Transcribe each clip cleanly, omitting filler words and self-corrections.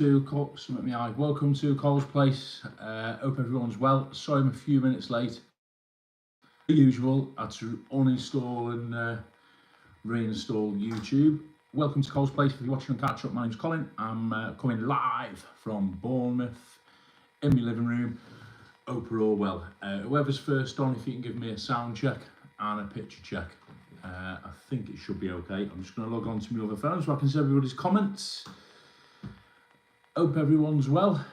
Welcome to COLS Place. Hope everyone's well. Sorry I'm a few minutes late. As usual, I had to uninstall and reinstall YouTube. Welcome to COLS Place. If you're watching on catch up, my name's Colin. I'm coming live from Bournemouth in my living room. Hope we're all well. Whoever's first on, if you can give me a sound check and a picture check. I think it should be okay. I'm just going to log on to my other phone so I can see everybody's comments. Hope everyone's well.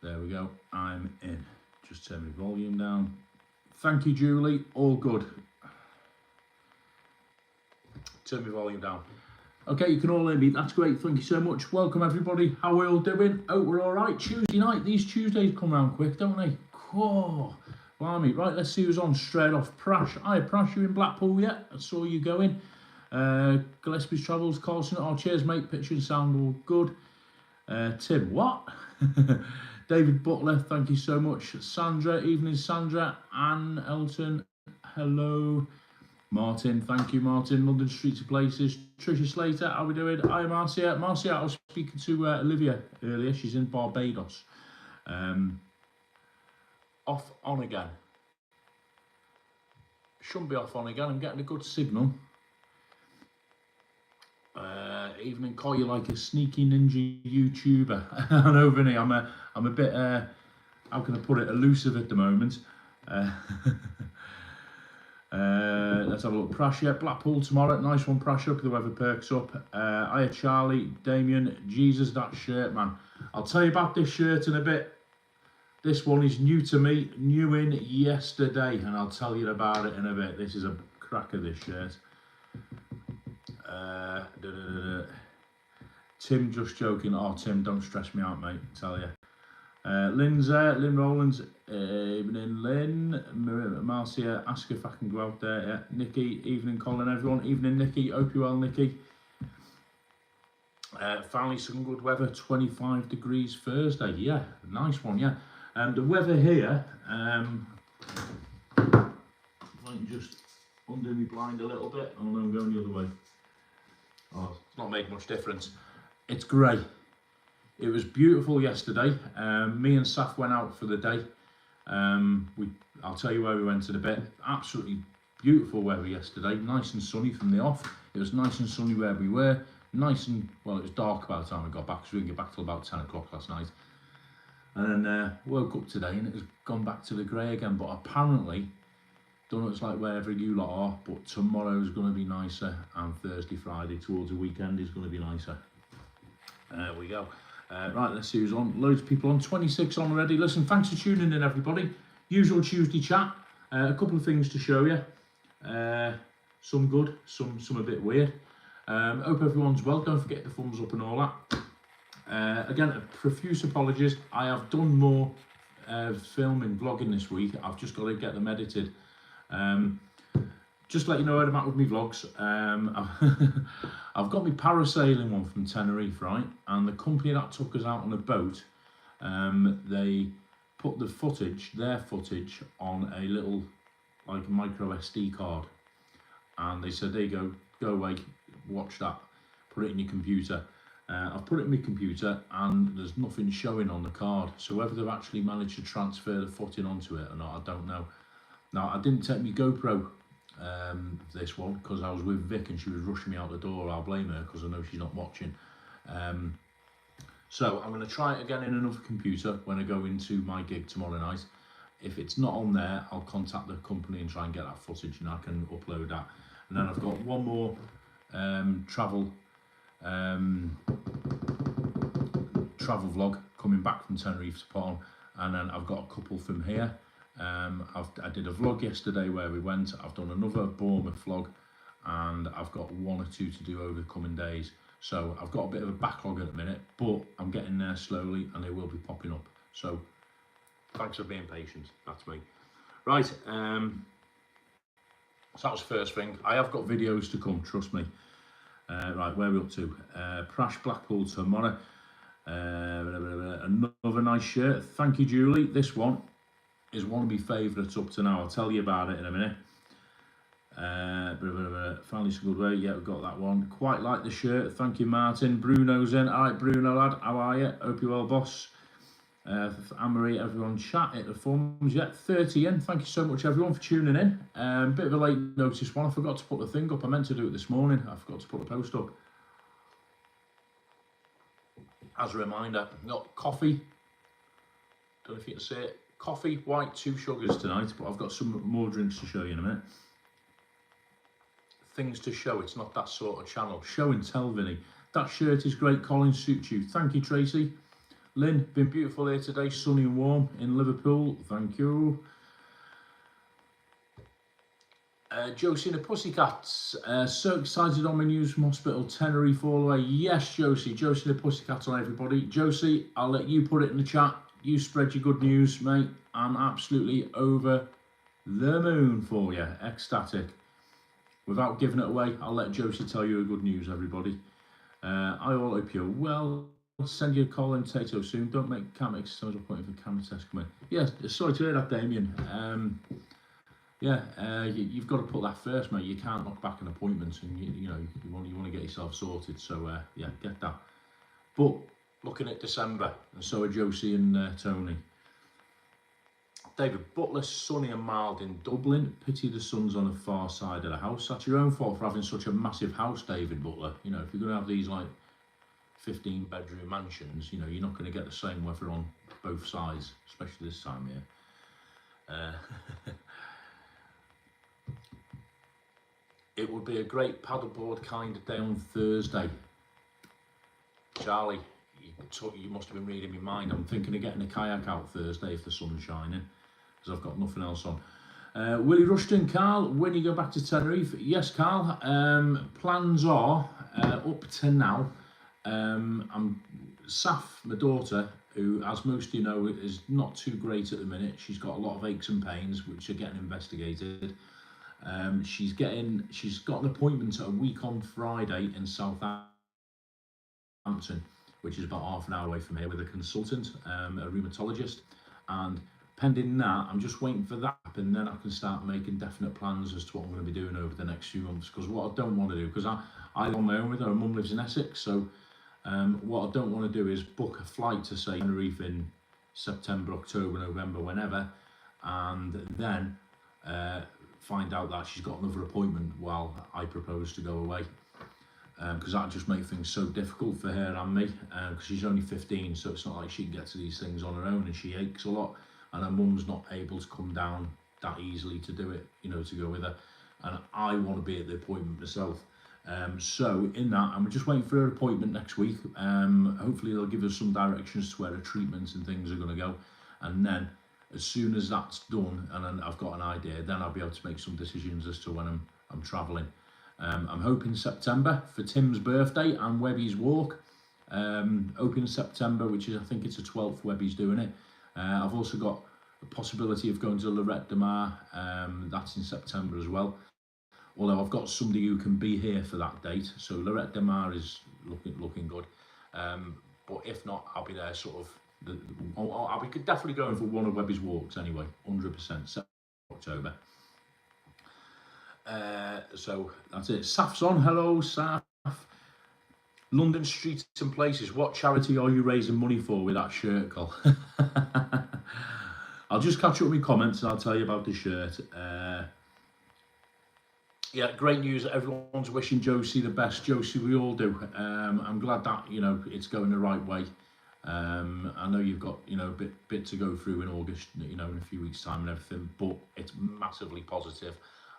There we go. I'm in. Just turn my volume down. Thank you, Julie. All good. Turn my volume down. Okay, you can all hear me. That's great. Thank you so much. Welcome, everybody. How are we all doing? Hope we're all right. Tuesday night. These Tuesdays come round quick, don't they? Cool. Blimey. Right, let's see who's on straight off. Prash. Hi, Prash. You in Blackpool yet? I saw you going. Gillespie's Travels. Carlson. Oh, cheers, mate. Picture and sound all good. Tim. What? David Butler. Thank you so much. Sandra. Evening, Sandra. Anne Elton. Hello. Martin, thank you, Martin. London Streets of Places. Tricia Slater, how are we doing? Hi, Marcia. Marcia, I was speaking to Olivia earlier. She's in Barbados. Off, on again. Shouldn't be off, on again. I'm getting a good signal. Evening, call you like a sneaky ninja YouTuber. I know, Vinny, I'm a bit, how can I put it, elusive at the moment. Let's have a look. Prash, yeah, Blackpool tomorrow. Nice one, Prash, up. The weather perks up. Hiya, Charlie, Damien. Jesus, that shirt, man. I'll tell you about this shirt in a bit. This one is new to me, new in yesterday, and I'll tell you about it in a bit. This is a cracker, this shirt. Tim, just joking. Oh, Tim, don't stress me out, mate. I tell you. Lynn's there, Lynn Rowlands, evening Lynn, Marcia, ask if I can go out there, yeah. Nikki, evening Colin, everyone, evening Nikki, hope you're well, Nikki. Finally some good weather, 25 degrees Thursday, yeah, nice one, yeah. The weather here, if I can just undo my blind a little bit, oh no, I'm going the other way. Oh, it's not made much difference. It's grey. It was beautiful yesterday. Me and Saf went out for the day. I'll tell you where we went in a bit. Absolutely beautiful weather yesterday. Nice and sunny from the off. It was nice and sunny where we were. Nice and, well, it was dark by the time we got back, so we didn't get back till about 10 o'clock last night. And then woke up today and it has gone back to the grey again. But apparently, don't know what it's like wherever you lot are, but tomorrow is going to be nicer, and Thursday, Friday towards the weekend is going to be nicer. There we go. Right, let's see who's on. Loads of people on. 26 on already. Listen, thanks for tuning in, everybody. Usual Tuesday chat. A couple of things to show you. Some good, some a bit weird. Hope everyone's well. Don't forget the thumbs up and all that. Again, a profuse apologies. I have done more filming, vlogging this week. I've just got to get them edited. Just to let you know where I'm at with my vlogs. I've got my parasailing one from Tenerife, right? And the company that took us out on a boat, they put the footage, their footage, on a little like micro SD card. And they said, there you go away, watch that, put it in your computer. I've put it in my computer and there's nothing showing on the card. So whether they've actually managed to transfer the footage onto it or not, I don't know. Now, I didn't take my GoPro this one because I was with Vic and she was rushing me out the door. I'll blame her because I know she's not watching. So I'm going to try it again in another computer when I go into my gig tomorrow night. If it's not on there, I'll contact the company and try and get that footage and I can upload that. And then I've got one more travel vlog coming back from Tenerife to put on, and then I've got a couple from here. I did a vlog yesterday where we went. I've done another Bournemouth vlog, and I've got one or two to do over the coming days. So I've got a bit of a backlog at the minute, but I'm getting there slowly and they will be popping up. So thanks for being patient. That's me. Right, so that was the first thing. I have got videos to come, trust me. Right, where are we up to? Prash Blackpool tomorrow. Another nice shirt. Thank you, Julie. This one is one of my favourites up to now. I'll tell you about it in a minute. Finally some good way. Yeah, we've got that one. Quite like the shirt. Thank you, Martin. Bruno's in. All right, Bruno, lad. How are you? Hope you're well, boss. Anne-Marie, everyone chat at the forums. Yeah, 30 in. Thank you so much, everyone, for tuning in. Bit of a late notice one. I forgot to put the thing up. I meant to do it this morning. I forgot to put the post up. As a reminder, got coffee. Don't know if you can see it. Coffee, white, 2 sugars tonight, but I've got some more drinks to show you in a minute. Things to show, it's not that sort of channel. Show and tell, Vinny. That shirt is great, Colin, suits you. Thank you, Tracy. Lynn, been beautiful here today, sunny and warm in Liverpool. Thank you. Josie and the Pussycats, so excited on my news from hospital, Tenerife all the way. Yes, Josie, Josie and the Pussycats on everybody. Josie, I'll let you put it in the chat. You spread your good news, mate. I'm absolutely over the moon for you, ecstatic. Without giving it away, I'll let Josie tell you a good news, everybody. I all hope you're well. I'll send you a call and potato soon. Can't make so much point if a camera test come in. Yeah, sorry to hear that, Damien. You've got to put that first, mate. You can't knock back an appointment, and you want to get yourself sorted. So yeah, get that. But looking at December, and so are Josie and Tony. David Butler, sunny and mild in Dublin. Pity the sun's on the far side of the house. That's your own fault for having such a massive house, David Butler. You know, if you're going to have these like 15-bedroom mansions, you know, you're not going to get the same weather on both sides, especially this time of year. It would be a great paddleboard kind of day on Thursday. Charlie, you must have been reading my mind. I'm thinking of getting a kayak out Thursday if the sun's shining, because I've got nothing else on. Willie Rushton, Carl, when you go back to Tenerife? Yes, Carl. Plans are, up to now, Saf, my daughter, who, as most of you know, is not too great at the minute. She's got a lot of aches and pains, which are getting investigated. She's got an appointment a week on Friday in Southampton, which is about half an hour away from here, with a consultant, a rheumatologist, and pending that, I'm just waiting for that, and then I can start making definite plans as to what I'm going to be doing over the next few months. Because what I don't want to do, because I live on my own with her, her mum lives in Essex, so what I don't want to do is book a flight to, say, Tenerife in September, October, November, whenever, and then find out that she's got another appointment while I propose to go away. Because that just makes things so difficult for her and me, because she's only 15, so it's not like she can get to these things on her own, and she aches a lot, and her mum's not able to come down that easily to do it, you know, to go with her, and I want to be at the appointment myself. So in that, I'm just waiting for her appointment next week. Hopefully they'll give us some directions to where the treatments and things are going to go, and then as soon as that's done and I've got an idea, then I'll be able to make some decisions as to when I'm travelling. I'm hoping September for Tim's birthday and Webby's walk. Hoping September, which is, I think it's the 12th, Webby's doing it. I've also got the possibility of going to Lorette de Mar. That's in September as well. Although I've got somebody who can be here for that date, so Lorette de Mar is looking good. But if not, I'll be there sort of. I'll be definitely going for one of Webby's walks anyway, 100%. October. So that's it. Saf's on. Hello, Saf. London Streets and Places. What charity are you raising money for with that shirt, Col? I'll just catch up with my comments and I'll tell you about the shirt. Yeah, great news. Everyone's wishing Josie the best. Josie, we all do. I'm glad that, you know, it's going the right way. I know you've got, you know, a bit to go through in August, you know, in a few weeks' time and everything, but it's massively positive.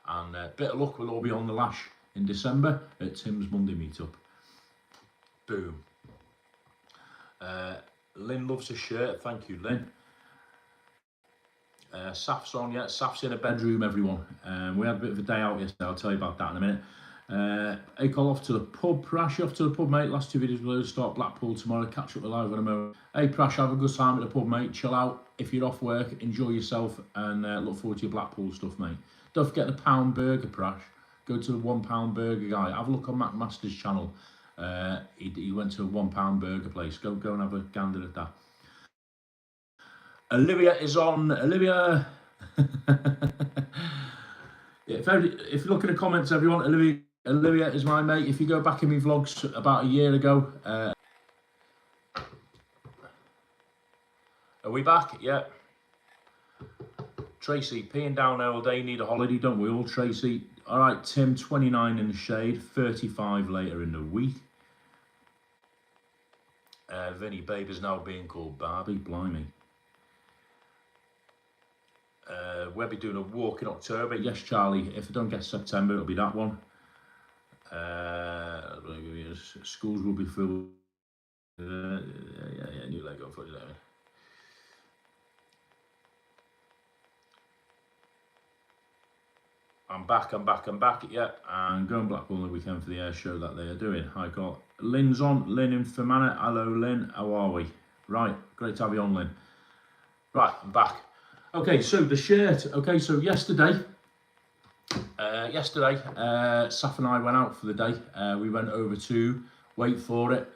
And bit of luck, we'll all be on the lash in December at Tim's Monday meetup. Boom. Lynn loves a shirt. Thank you, Lynn. Saf's on, yeah. Saf's in a bedroom, everyone. We had a bit of a day out yesterday. I'll tell you about that in a minute. Hey, call off to the pub. Prash, off to the pub, mate. Last 2 videos below. Start Blackpool tomorrow. Catch up live in a moment. Hey, Prash, have a good time at the pub, mate. Chill out. If you're off work, enjoy yourself, and look forward to your Blackpool stuff, mate. Don't forget the pound burger, Prash. Go to the £1 burger guy. Have a look on Mac Master's channel. He went to a £1 burger place. Go and have a gander at that. Olivia is on. Olivia. If you look at the comments, everyone, Olivia is my mate. If you go back in my vlogs about a year ago, are we back? Yeah. Tracy, peeing down all day, need a holiday, don't we all, Tracy? All right, Tim, 29 in the shade, 35 later in the week. Vinny, babe is now being called Barbie, blimey. We'll be doing a walk in October. Yes, Charlie, if I don't get September, it'll be that one. Schools will be full. Yeah, new Lego for you. I'm back, yeah. And going Blackpool on the weekend for the air show that they are doing. Hi, Carl. Lynn's on. Lynn in Fermanagh. Hello, Lynn. How are we? Right, great to have you on, Lynn. Right, I'm back. Okay, so the shirt. Okay, so yesterday, Saf and I went out for the day. We went over to, wait for it,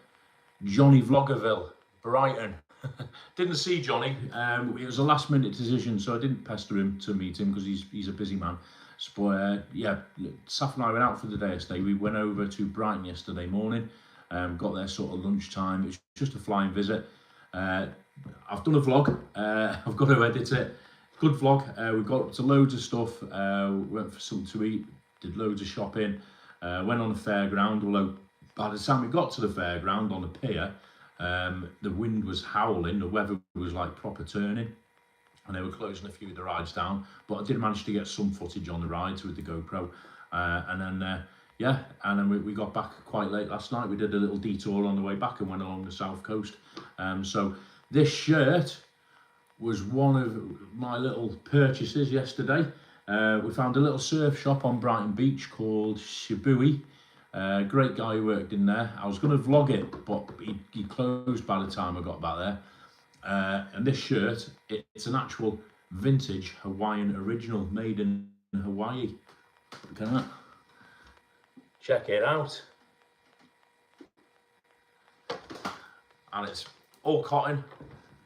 Johnny Vloggerville, Brighton. Didn't see Johnny. It was a last minute decision, so I didn't pester him to meet him because he's a busy man. So yeah, Saf and I went out for the day yesterday. We went over to Brighton yesterday morning. Got there sort of lunchtime. It was just a flying visit. I've done a vlog. I've got to edit it. Good vlog. We got to loads of stuff. Went for something to eat. Did loads of shopping. Went on the fairground. Although by the time we got to the fairground on the pier, the wind was howling. The weather was like proper turning, and they were closing a few of the rides down. But I did manage to get some footage on the rides with the GoPro. And then we got back quite late last night. We did a little detour on the way back and went along the south coast. So this shirt was one of my little purchases yesterday. We found a little surf shop on Brighton Beach called Shibui. Great guy who worked in there. I was going to vlog it, but he closed by the time I got back there. And this shirt, it's an actual vintage Hawaiian original made in Hawaii. Look at that. Check it out. And it's all cotton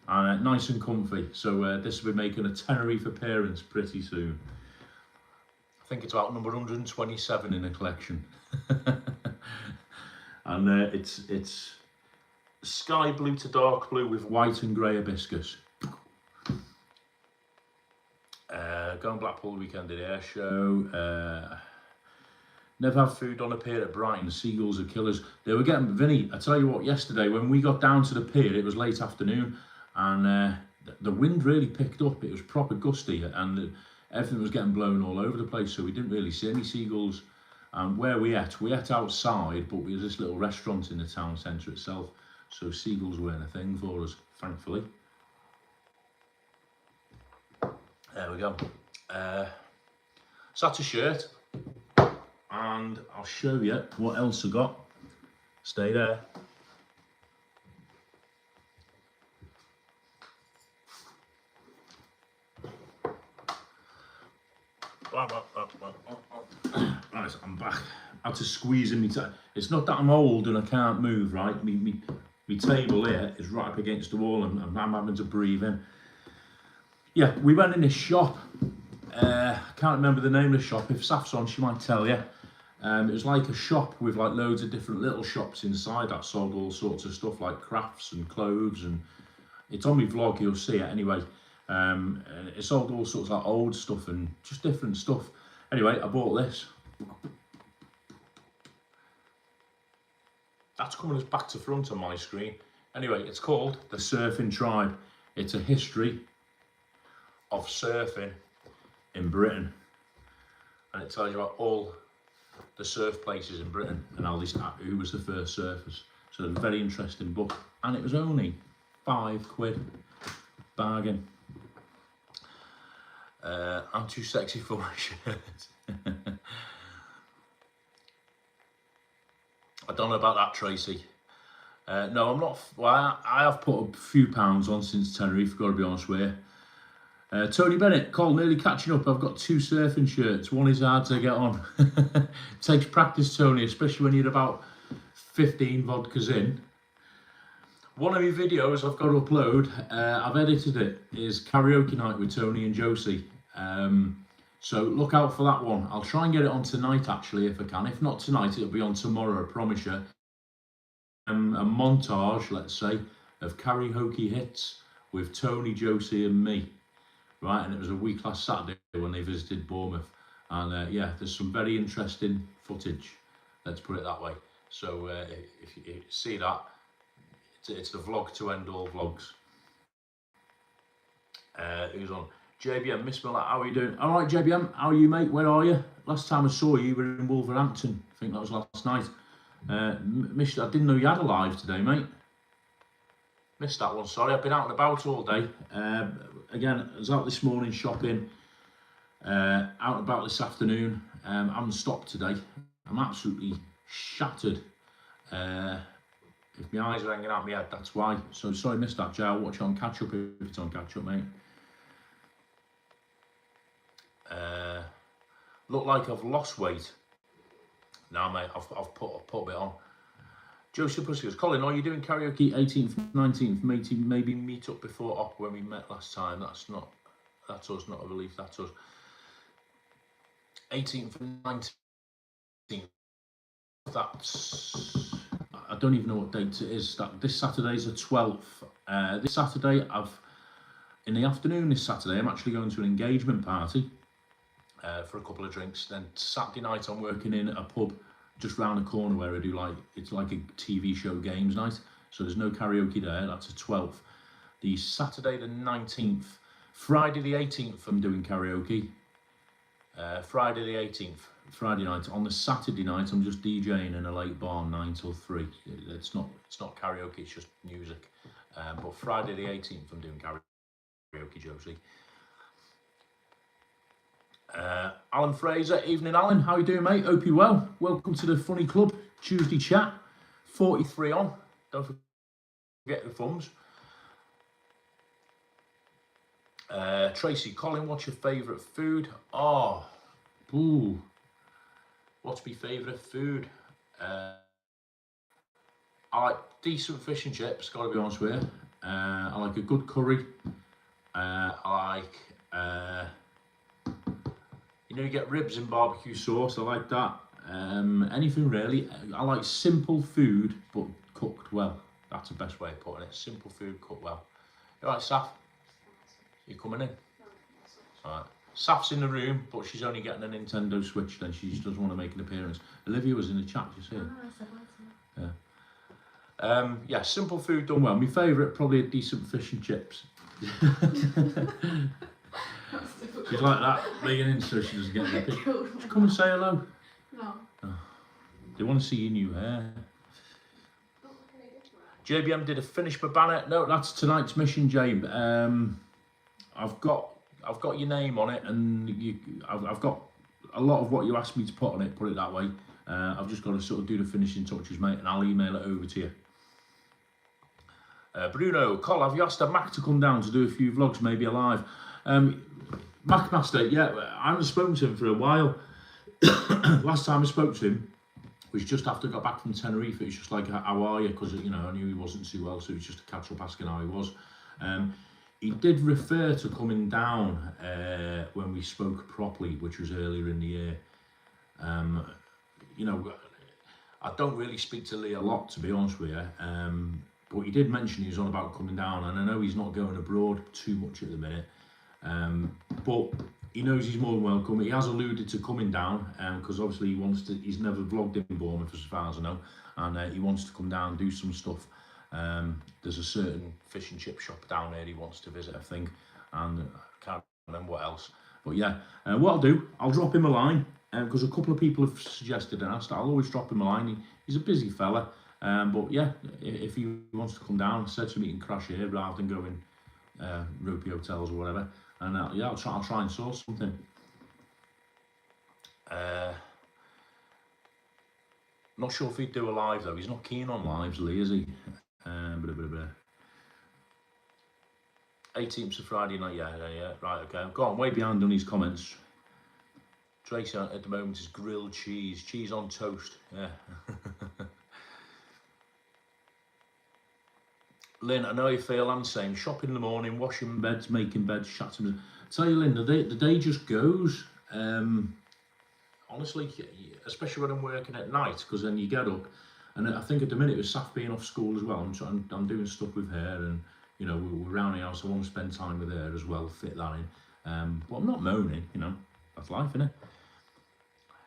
and nice and comfy. So this will be making a Tenerife appearance pretty soon. I think it's about number 127 in the collection. And it's sky blue to dark blue with white and grey hibiscus. Going Blackpool weekend at the air show. Never have food on a pier at Brighton. Seagulls are killers. They were getting, Vinny, I tell you what, yesterday when we got down to the pier, it was late afternoon, and the wind really picked up. It was proper gusty, and everything was getting blown all over the place, so we didn't really see any seagulls. Where we ate outside, but we had this little restaurant in the town centre itself, so seagulls weren't a thing for us, thankfully. There we go. So that's a shirt. And I'll show you what else I got. Stay there. Right, I'm back. I had to squeeze in me. It's not that I'm old and I can't move, right? Me table here is right up against the wall and I'm having to breathe in. Yeah, we went in this shop. I can't remember the name of the shop. If Saf's on, she might tell you. It was like a shop with like loads of different little shops inside that sold all sorts of stuff like crafts and clothes, and it's on my vlog, you'll see it anyway. It sold all sorts of like old stuff and just different stuff. Anyway, I bought this. That's coming us back to front on my screen. Anyway, it's called The Surfing Tribe. It's a history of surfing in Britain, and it tells you about all the surf places in Britain and who was the first surfers. So it's a very interesting book, and it was only £5. Bargain. I'm too sexy for my shirt. I don't know about that, Tracy. No, I'm not. Well, I have put a few pounds on since Tenerife, got to be honest with you. Tony Bennett, Cole, nearly catching up. I've got 2 surfing shirts. One is hard to get on. Takes practice, Tony, especially when you're about 15 vodkas in. One of my videos I've got to upload, I've edited it, is Karaoke Night with Tony and Josie. So look out for that one. I'll try and get it on tonight, actually, if I can. If not tonight, it'll be on tomorrow, I promise you. A montage, let's say, of karaoke hits with Tony, Josie and me. Right, and it was a week last Saturday when they visited Bournemouth. And yeah, there's some very interesting footage, let's put it that way. So if you see that, it's the vlog to end all vlogs. Who's on? JBM, Miss Miller, how are you doing? All right, JBM, how are you, mate? Where are you? Last time I saw you, you were in Wolverhampton. I think that was last night. I didn't know you had a live today, mate. Missed that one, sorry. I've been out and about all day. Again, I was out this morning shopping, out and about this afternoon. I haven't stopped today. I'm absolutely shattered. If my eyes are hanging out my head, that's why. So sorry, missed that, Joe. I'll watch it on catch up if it's on catch up, mate. Look like I've lost weight. No, mate, I've put a bit on. Joseph Pussy goes, Colin, are you doing karaoke 18th, 19th? Maybe meet up before op when we met last time. That's us, not a relief, that's us. 18th and 19th. That's, I don't even know what date it is. This Saturday is the 12th. This Saturday, in the afternoon this Saturday, I'm actually going to an engagement party for a couple of drinks. Then Saturday night, I'm working in a pub just round the corner where I do it's like a TV show games night. So there's no karaoke there, that's the 12th. The Saturday the 19th, Friday the 18th I'm doing karaoke. Friday the 18th, Friday night. On the Saturday night I'm just DJing in a late bar 9 till 3. It's not karaoke, it's just music. But Friday the 18th I'm doing karaoke, Josie. Alan Fraser, evening Alan, how you doing, mate? Hope you're well. Welcome to the Funny Club Tuesday chat. 43 on, don't forget the thumbs. Tracy, Colin, what's your favourite food? What's my favourite food? I like decent fish and chips, gotta be honest with you. I like a good curry. I like you get ribs in barbecue sauce, I like that. Anything really. I like simple food, but cooked well. That's the best way of putting it. Simple food, cooked well. You all right, Saf? You coming in? All right. Saf's in the room, but she's only getting a Nintendo Switch, then she just doesn't want to make an appearance. Olivia was in the chat, you see? Yeah. Yeah, simple food done well. My favourite, probably a decent fish and chips. She's like that, leaning in so she doesn't get the pic. Just come and say hello. No. Oh. They want to see your new hair. JBM, did I finish my banner? No, that's tonight's mission, Jabe. I've got your name on it, and I've got a lot of what you asked me to put on it. Put it that way. I've just got to sort of do the finishing touches, mate, and I'll email it over to you. Bruno, Col, have you asked a Mac to come down to do a few vlogs, maybe alive? Mac Master, yeah, I haven't spoken to him for a while. Last time I spoke to him was just after I got back from Tenerife. It was just like, how are you? Because, I knew he wasn't too well, so it was just a catch up asking how he was. He did refer to coming down when we spoke properly, which was earlier in the year. I don't really speak to Lee a lot, to be honest with you. But he did mention he was on about coming down, and I know he's not going abroad too much at the minute. But he knows he's more than welcome. He has alluded to coming down because obviously he's never vlogged in Bournemouth as far as I know, and he wants to come down and do some stuff. There's a certain fish and chip shop down there he wants to visit, I think, and I can't remember what else. But yeah, what I'll do, I'll drop him a line because a couple of people have suggested and asked. I'll always drop him a line. He's a busy fella, but yeah, if he wants to come down, said to me he can crash here rather than go in ropey hotels or whatever. And yeah, I'll try and source something. Not sure if he'd do a live though. He's not keen on lives, Lee, is he? 18th of Friday night, yeah, right, okay. I've gone way behind on his comments. Tracy at the moment is grilled cheese on toast, yeah. Lynn, I know you feel I'm saying shopping in the morning, washing beds, making beds, chatting. Tell you, Lynn, the day just goes. Honestly, especially when I'm working at night, because then you get up, and I think at the minute with Saf being off school as well, I'm doing stuff with her, and you know, we're around the house. I want to spend time with her as well, fit that in. But I'm not moaning, you know, that's life, isn't it?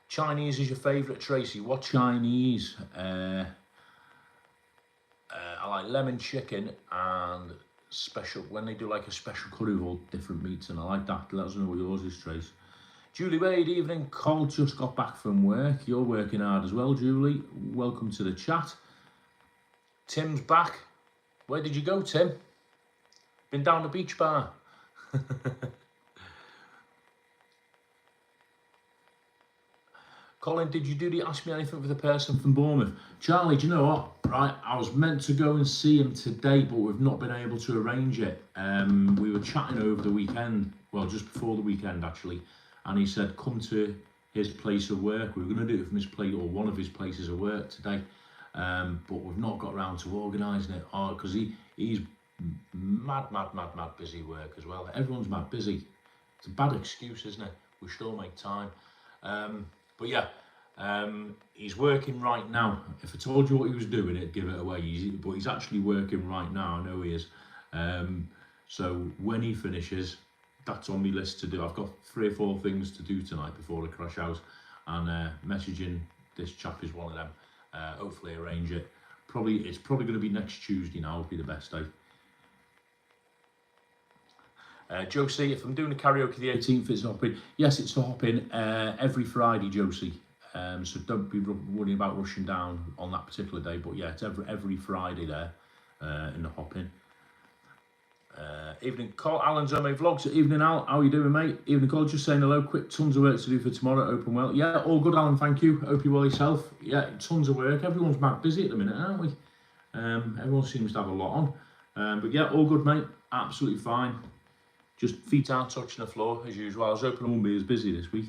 Chinese is your favourite, Tracy? What Chinese? I like lemon chicken and special, when they do like a special curry with all different meats, and I like that. Let us know what yours is, Trace. Julie Wade, evening. Cole just got back from work. You're working hard as well, Julie. Welcome to the chat. Tim's back. Where did you go, Tim? Been down the beach bar. Colin, did you do the Ask Me Anything for the person from Bournemouth? Charlie, do you know what? Right, I was meant to go and see him today, but we've not been able to arrange it. We were chatting over the weekend, well, just before the weekend actually, and he said come to his place of work. We were going to do it from his place, or one of his places of work today, but we've not got around to organising it. Because he's mad busy work as well. Everyone's mad busy. It's a bad excuse, isn't it? We still make time. But yeah, he's working right now. If I told you what he was doing, it'd give it away. But he's actually working right now. I know he is. So when he finishes, that's on my list to do. I've got 3 or 4 things to do tonight before I crash out, and messaging this chap is one of them. Hopefully arrange it. It's probably going to be next Tuesday now. Will be the best day. Josie, if I'm doing a karaoke the 18th, it's a hop-in. Yes, it's a hop-in every Friday, Josie. So don't be worrying about rushing down on that particular day. But yeah, it's every Friday there in the hop-in. Evening, Cole. Alan's on my vlogs. Evening, Al. How are you doing, mate? Evening, Cole. Just saying hello. Quick, tons of work to do for tomorrow. Open well. Yeah, all good, Alan. Thank you. Hope you're well yourself. Yeah, tons of work. Everyone's mad busy at the minute, aren't we? Everyone seems to have a lot on. But yeah, all good, mate. Absolutely fine. Just feet aren't touching the floor as usual. I was hoping I won't be as busy this week.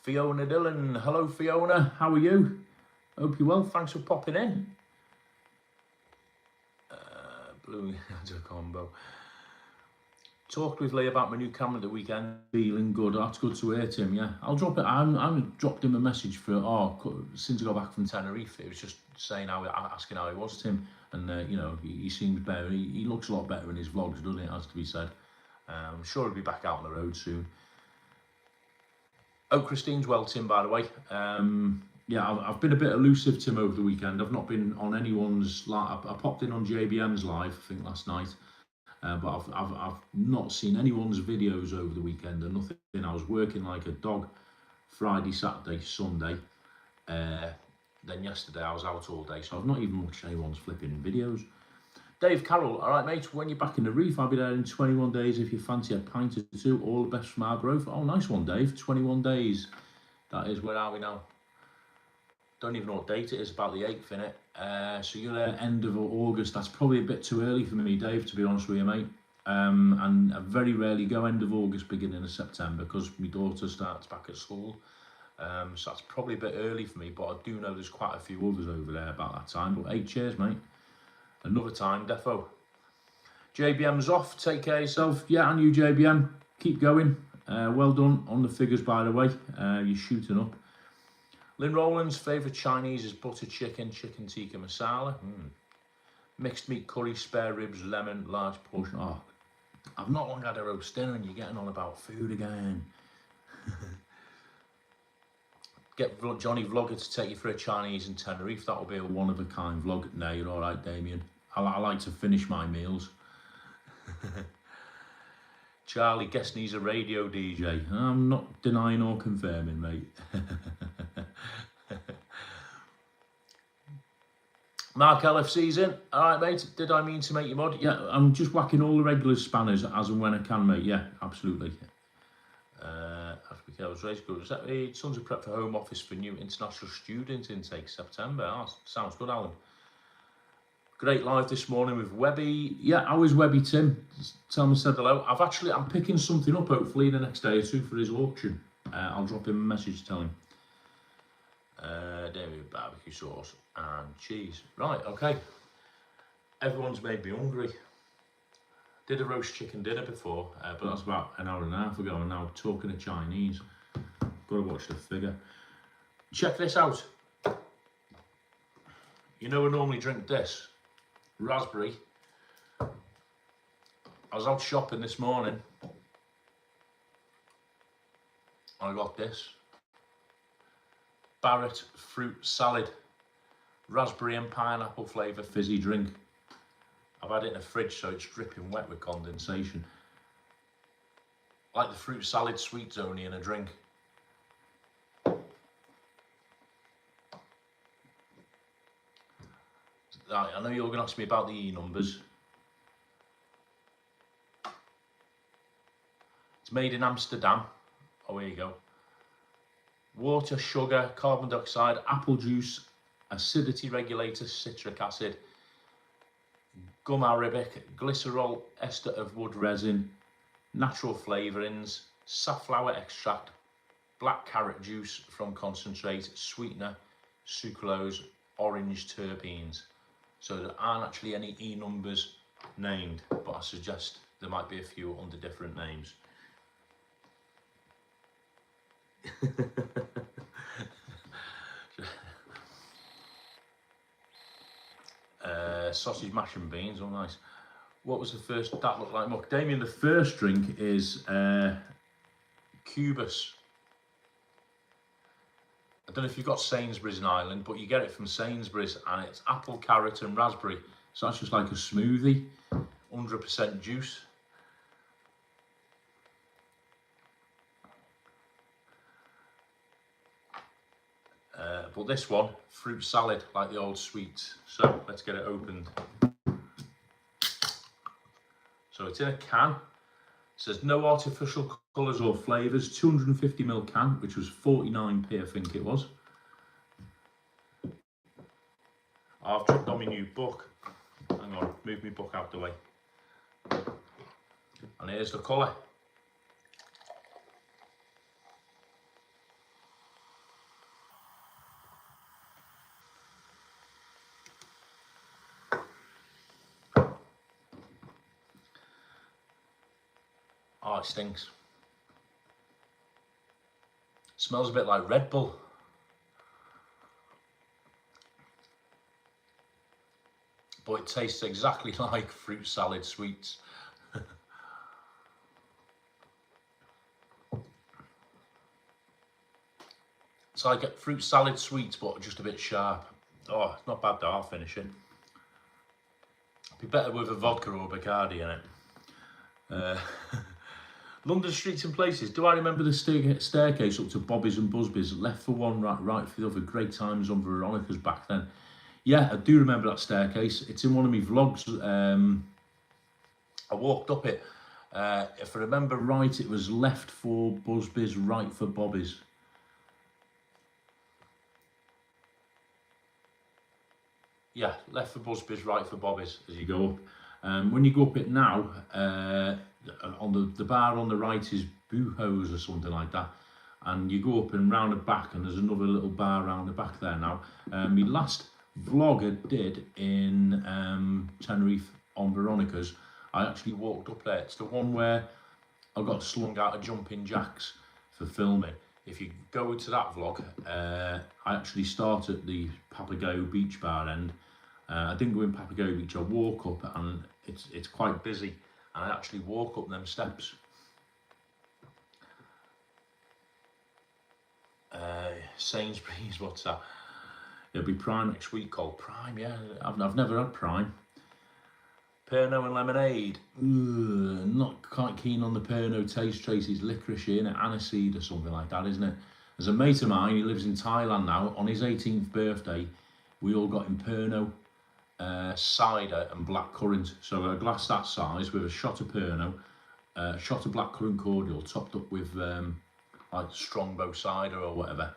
Fiona Dillon. Hello, Fiona. How are you? Hope you're well. Thanks for popping in. Blue combo. Talked with Lee about my new camera the weekend. Feeling good. That's good to hear, Tim. Yeah, I'll drop it. I dropped him a message for since I got back from Tenerife. It was just saying asking how he was, Tim. And you know, he seems better. He looks a lot better in his vlogs, doesn't it? Has to be said. I'm sure he'll be back out on the road soon. Oh, Christine's well, Tim. By the way. Yeah, I've been a bit elusive, Tim, over the weekend. I've not been on anyone's live. I popped in on JBM's live, I think, last night. But I've not seen anyone's videos over the weekend or nothing. I was working like a dog Friday, Saturday, Sunday. Then yesterday I was out all day, so I've not even watched anyone's flipping videos. Dave Carroll, all right, mate, when you're back in the reef, I'll be there in 21 days if you fancy a pint or 2. All the best from our growth. Oh, nice one, Dave. 21 days. That is, where are we now? Don't even know what date it is, about the 8th, innit? So you're there end of August. That's probably a bit too early for me, Dave, to be honest with you, mate. And I very rarely go end of August, beginning of September, because my daughter starts back at school. So that's probably a bit early for me, but I do know there's quite a few others over there about that time. But 8 cheers, mate. Another time, defo. JBM's off. Take care of yourself. Yeah, and you, JBM. Keep going. Well done on the figures, by the way. You're shooting up. Lynn Rowland's favourite Chinese is butter chicken, chicken tikka masala. Mixed meat curry, spare ribs, lemon, large portion. Oh, I've not long had a roast dinner and you're getting on about food again. Get Johnny Vlogger to take you for a Chinese in Tenerife. That'll be a one-of-a-kind vlog. No, you're all right, Damien. I like to finish my meals. Charlie, guess he's a radio DJ. I'm not denying or confirming, mate. Mark LFC's in. All right, mate. Did I mean to make you mod? Yeah, I'm just whacking all the regular spanners as and when I can, mate. Yeah, absolutely. Tons of prep for Home Office for new international student intake September. Oh, sounds good, Alan. Great live this morning with Webby. Yeah, how is Webby, Tim? Tell him I said hello. I'm picking something up hopefully in the next day or 2 for his auction. I'll drop him a message to tell him. Dairy barbecue sauce and cheese. Right, okay. Everyone's made me hungry. Did a roast chicken dinner before, but that's about an hour and a half ago, and now talking to Chinese. Got to watch the figure. Check this out. You know, we normally drink this raspberry. I was out shopping this morning. I got this Barrett fruit salad, raspberry and pineapple flavour fizzy drink. I've had it in the fridge, so it's dripping wet with condensation. Like the fruit salad sweets only in a drink. Right, I know you're going to ask me about the E numbers. It's made in Amsterdam. Oh, here you go. Water, sugar, carbon dioxide, apple juice, acidity regulator, citric acid, gum arabic, glycerol, ester of wood resin, natural flavourings, safflower extract, black carrot juice from concentrate, sweetener, sucralose, orange terpenes. So there aren't actually any E numbers named, but I suggest there might be a few under different names. Sausage, mash and beans, oh nice. What was the first, that looked like muck. Damien, the first drink is Cubus. I don't know if you've got Sainsbury's in Ireland, but you get it from Sainsbury's, and it's apple, carrot and raspberry. So that's just like a smoothie, 100% juice. But this one, fruit salad, like the old sweets. So let's get it opened. So it's in a can. It says no artificial colours or flavours. 250ml can, which was 49p, I think it was. I've chucked on my new book. Hang on, move my book out the way. And here's the colour. Oh, it stinks. Smells a bit like Red Bull. But it tastes exactly like fruit salad sweets. It's like a fruit salad sweets, but just a bit sharp. Oh, it's not bad though, I'll finish it. It'd be better with a vodka or Bacardi in it. London streets and places. Do I remember the staircase up to Bobby's and Busby's? Left for one, right for the other. Great times on Veronica's back then. Yeah, I do remember that staircase. It's in one of my vlogs. I walked up it. If I remember right, it was left for Busby's, right for Bobby's. Yeah, left for Busby's, right for Bobby's as you go up. When you go up it now, on the bar on the right is Boohos or something like that, and you go up and round the back, and there's another little bar round the back there now. My last vlog I did in Tenerife on Veronica's, I actually walked up there. It's the one where I got slung out of jumping jacks for filming. If you go to that vlog, I actually start at the Papagayo Beach bar end. I didn't go in Papagayo Beach, I walk up, and it's quite busy, and I actually walk up them steps. Sainsbury's, what's that? It'll be Prime next week, called Prime, yeah. I've never had Prime. Pernod and lemonade. Not quite keen on the Pernod taste. Tracy's licorice in it, aniseed or something like that, isn't it? There's a mate of mine, he lives in Thailand now. On his 18th birthday, we all got him Pernod, cider and black currant. So a glass that size with a shot of Pernod, a shot of black currant cordial topped up with like Strongbow cider or whatever.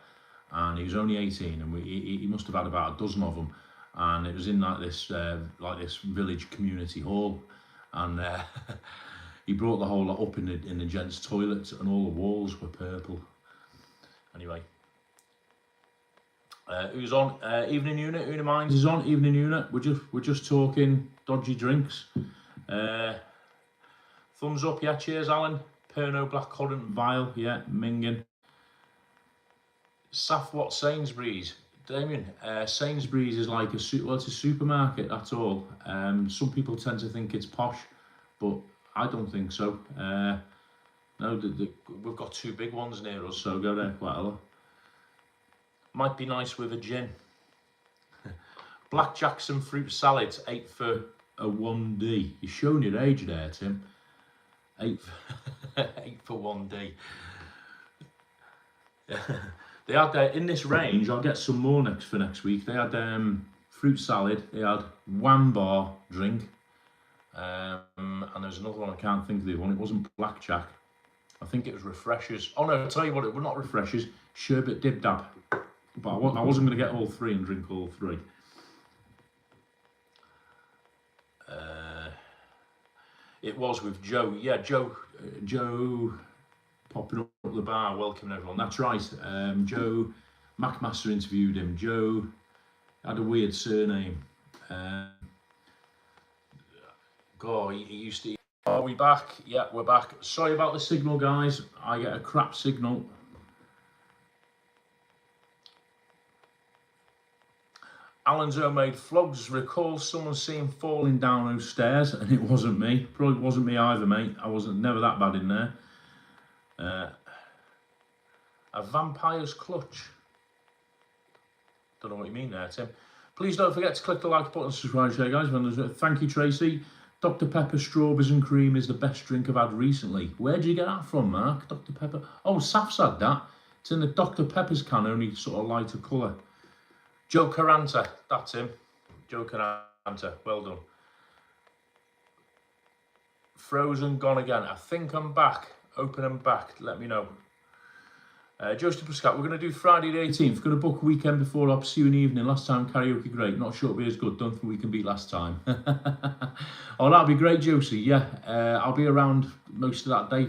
And he was only 18, and he must have had about a dozen of them. And it was in like this village community hall, and he brought the whole lot up in the gents' toilets, and all the walls were purple. Anyway, who's on? Evening unit. Una Minds is on. Evening unit. We're just talking dodgy drinks. Thumbs up, yeah, cheers Alan. Pernod Blackcurrant Vile, yeah, minging. Saf, what Sainsbury's? Damien, Sainsbury's is like it's a supermarket, that's all. Some people tend to think it's posh, but I don't think so. No, we've got 2 big ones near us, so go there quite a lot. Might be nice with a gin. Black Jackson fruit salads, 8 for a 1D. You're showing your age there, Tim. 8 for 1D. They had in this range. I'll get some more for next week. They had fruit salad. They had Wham Bar drink, and there's another one I can't think of the one. It wasn't blackjack. I think it was refreshers. Oh no! I'll tell you what, it were not refreshers. Sherbet Dib Dab. But I wasn't going to get all 3 and drink all 3. It was with Joe. Yeah, Joe popping up the bar, welcoming everyone. That's right. Joe McMaster interviewed him. Joe had a weird surname. He used to. Are we back? Yeah, we're back. Sorry about the signal, guys. I get a crap signal. Alan's homemade vlogs. Recall someone seeing falling down those stairs, and it wasn't me. Probably wasn't me either, mate. I wasn't never that bad in there. A vampire's clutch. Don't know what you mean there, Tim. Please don't forget to click the like button and subscribe, share, guys. Thank you, Tracy. Dr. Pepper strawberries and cream is the best drink I've had recently. Where did you get that from, Mark? Dr. Pepper. Oh, Saf's had that. It's in the Dr. Pepper's can, only sort of lighter colour. Joe Caranta, that's him. Joe Caranta, well done. Frozen, gone again. I think I'm back. Open and back. Let me know. Joseph Prescott, we're going to do Friday the 18th. Going to book a weekend before. I'll see you in the evening. Last time karaoke, great. Not sure it'll be as good. Don't think we can beat last time. Oh, that'll be great, Josie. Yeah, I'll be around most of that day.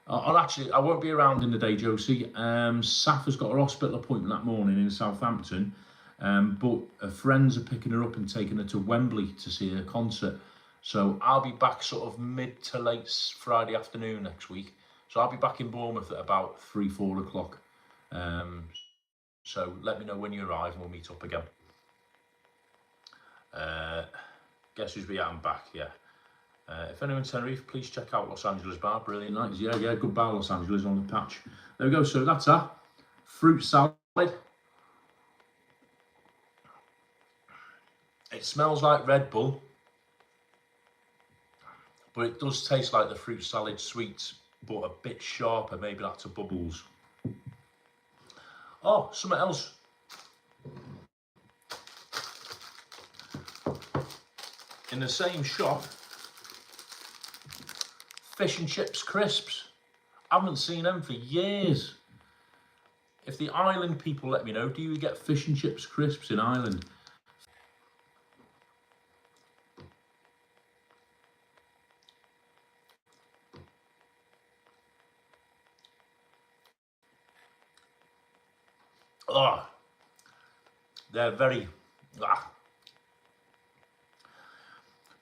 I won't be around in the day, Josie. Saf has got her hospital appointment that morning in Southampton. But her friends are picking her up and taking her to Wembley to see her concert. So I'll be back sort of mid to late Friday afternoon next week. So I'll be back in Bournemouth at about 3-4 o'clock. So let me know when you arrive and we'll meet up again. Guess who's I'm back, yeah. If anyone's Tenerife, please check out Los Angeles Bar. Brilliant night. Yeah, good bar, Los Angeles on the patch. There we go. So that's that. Fruit salad. It smells like Red Bull, but it does taste like the fruit salad sweets, but a bit sharper. Maybe that's a Bubbles. Oh, something else. In the same shop, fish and chips crisps. I haven't seen them for years. If the Ireland people let me know, do you get fish and chips crisps in Ireland? Oh, they're very...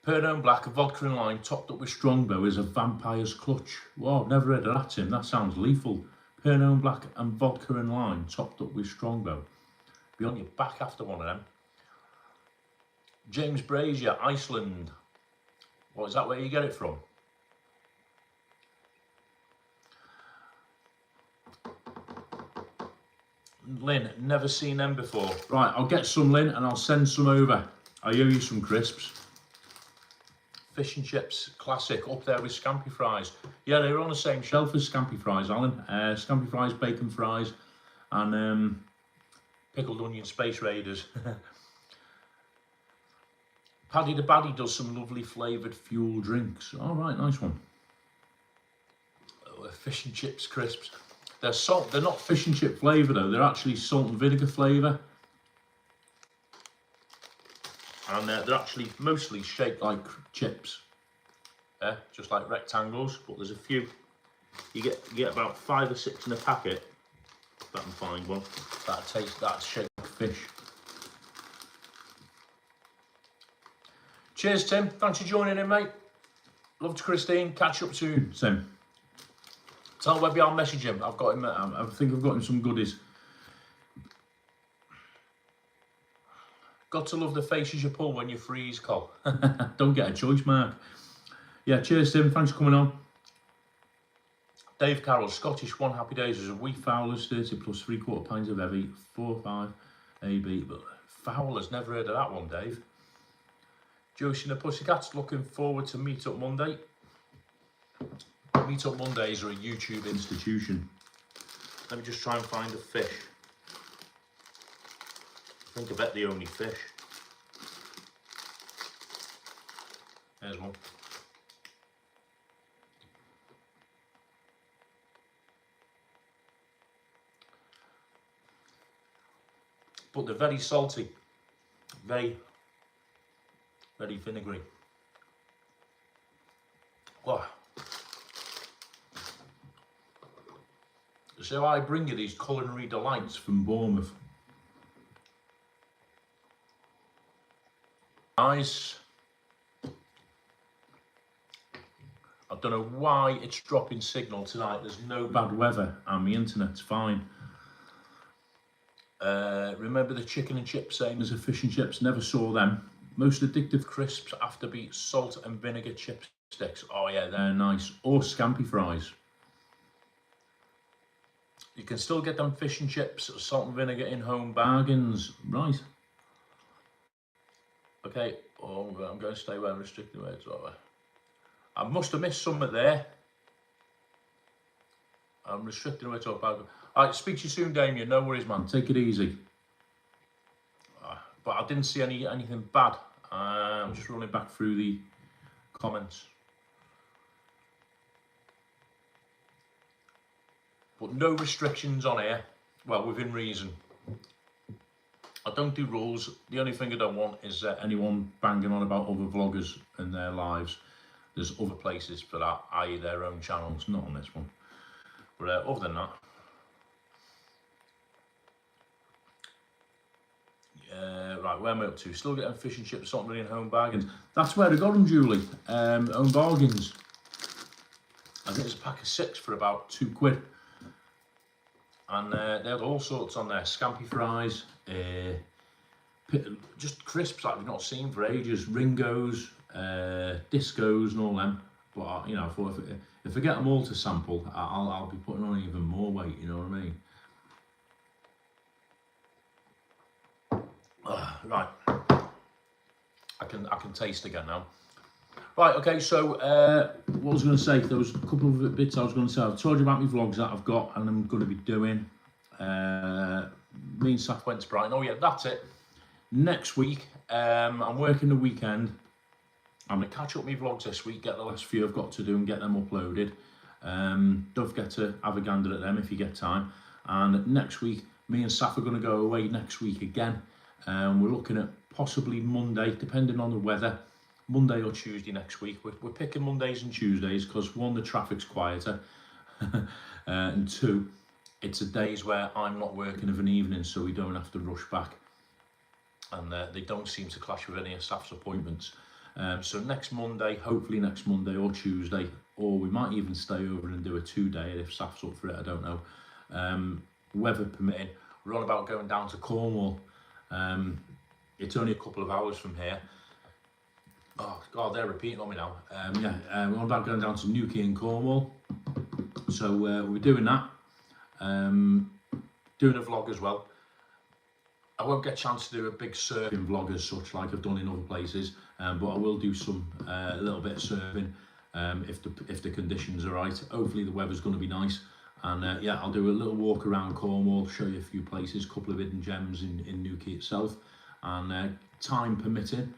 Pernod Black, vodka and lime, topped up with Strongbow is a vampire's clutch. Wow, I've never heard of that, Tim. That sounds lethal. Pernod Black and vodka and lime, topped up with Strongbow. Be on your back after one of them. James Brazier, Iceland. What, is that where you get it from? Lynn, never seen them before. Right, I'll get some, Lynn, and I'll send some over. I owe you some crisps. Fish and chips, classic, up there with Scampi fries. Yeah, they were on the same shelf as Scampi fries, Alan. Scampi fries, bacon fries, and pickled onion Space Raiders. Paddy the Baddy does some lovely flavoured fuel drinks. All right, nice one. Oh, fish and chips crisps. They're salt. They're not fish and chip flavour though. They're actually salt and vinegar flavour. And they're actually mostly shaped like chips. Yeah, just like rectangles. But there's a few. You get about 5 or 6 in a packet. If I can find one. That's shaped like fish. Cheers, Tim. Thanks for joining in, mate. Love to Christine. Catch up soon. Same. Tell Webby I'll message him. I've got him. I think I've got him some goodies. Got to love the faces you pull when you freeze, Col. Don't get a choice, Mark. Yeah, cheers, Tim. Thanks for coming on. Dave Carroll, Scottish 1 happy days. There's a wee Fowler's 30 plus 3/4 pints of heavy, 4-5 AB. But Fowler's, never heard of that one, Dave. Josie and the Pussycats, looking forward to Meet Up Monday. Meet Up Mondays are a YouTube institution. Let me just try and find a fish. I think I bet the only fish. There's one. But they're very salty, very vinegary. Wow. So I bring you these culinary delights from Bournemouth. Guys, I don't know why it's dropping signal tonight. There's no bad weather and the internet's fine. Remember the chicken and chips, same as the fish and chips, never saw them. Most addictive crisps have to be salt and vinegar chipsticks. Oh yeah, they're nice. Or scampi fries. You can still get them fish and chips, salt and vinegar in-home bargains. Right. Okay, oh, I'm going to stay where I'm restricted words over. I must have missed something there. I'm restricting words over. Alright, speak to you soon, Damien. No worries, man. Take it easy. But I didn't see anything bad. I'm just running back through the comments. But no restrictions on here. Well, within reason. I don't do rules. The only thing I don't want is anyone banging on about other vloggers and their lives. There's other places for that, i.e. their own channels, not on this one. But other than that, right, where am I up to? Still getting fish and chips, salt and vinegar in home bargains. That's where I got them, Julie. Home bargains. I think it's a pack of 6 for about £2. And they had all sorts on there. Scampi fries, just crisps that we've not seen for ages. Ringos, discos and all them. But, you know, I thought if I get them all to sample, I'll be putting on even more weight, you know what I mean? Right, I can taste again now. Right, okay, so what I was going to say, there was a couple of bits I was going to say. I've told you about my vlogs that I've got and I'm going to be doing. Me and Saf went to Brighton. Oh yeah, that's it. Next week, I'm working the weekend. I'm going to catch up my vlogs this week, get the last few I've got to do and get them uploaded. Don't forget to have a gander at them if you get time. And next week, me and Saf are going to go away next week again. We're looking at possibly Monday, depending on the weather. Monday or Tuesday next week. We're picking Mondays and Tuesdays because 1, the traffic's quieter, and 2, it's a days where I'm not working of an evening, so we don't have to rush back, and they don't seem to clash with any of Saf's appointments. So next Monday, hopefully next Monday or Tuesday, or we might even stay over and do a 2-day if Saf's up for it, I don't know. Weather permitting, we're on about going down to Cornwall. It's only a couple of hours from here. Oh God, they're repeating on me now. We're on about going down to Newquay in Cornwall. So we're doing that. Doing a vlog as well. I won't get a chance to do a big surfing vlog as such like I've done in other places, but I will do some a little bit of surfing if the conditions are right. Hopefully the weather's going to be nice, and yeah, I'll do a little walk around Cornwall, show you a few places, a couple of hidden gems in Newquay itself, and time permitting,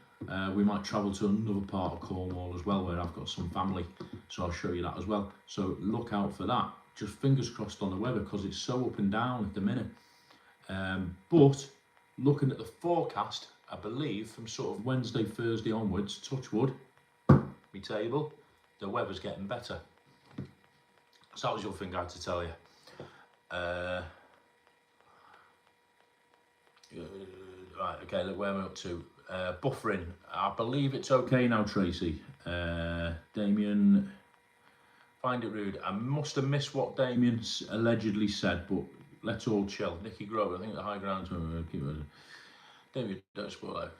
we might travel to another part of Cornwall as well where I've got some family, so I'll show you that as well. So look out for that. Just fingers crossed on the weather because it's so up and down at the minute. But looking at the forecast, I believe from sort of Wednesday, Thursday onwards, touch wood, me table, the weather's getting better. So that was your thing I had to tell you. Right, okay, look where am I up to? Buffering, I believe it's okay now, Tracy. Damien, find it rude. I must have missed what Damien allegedly said, but let's all chill. Nicky Grover, I think the high ground. Damien, don't spoil out.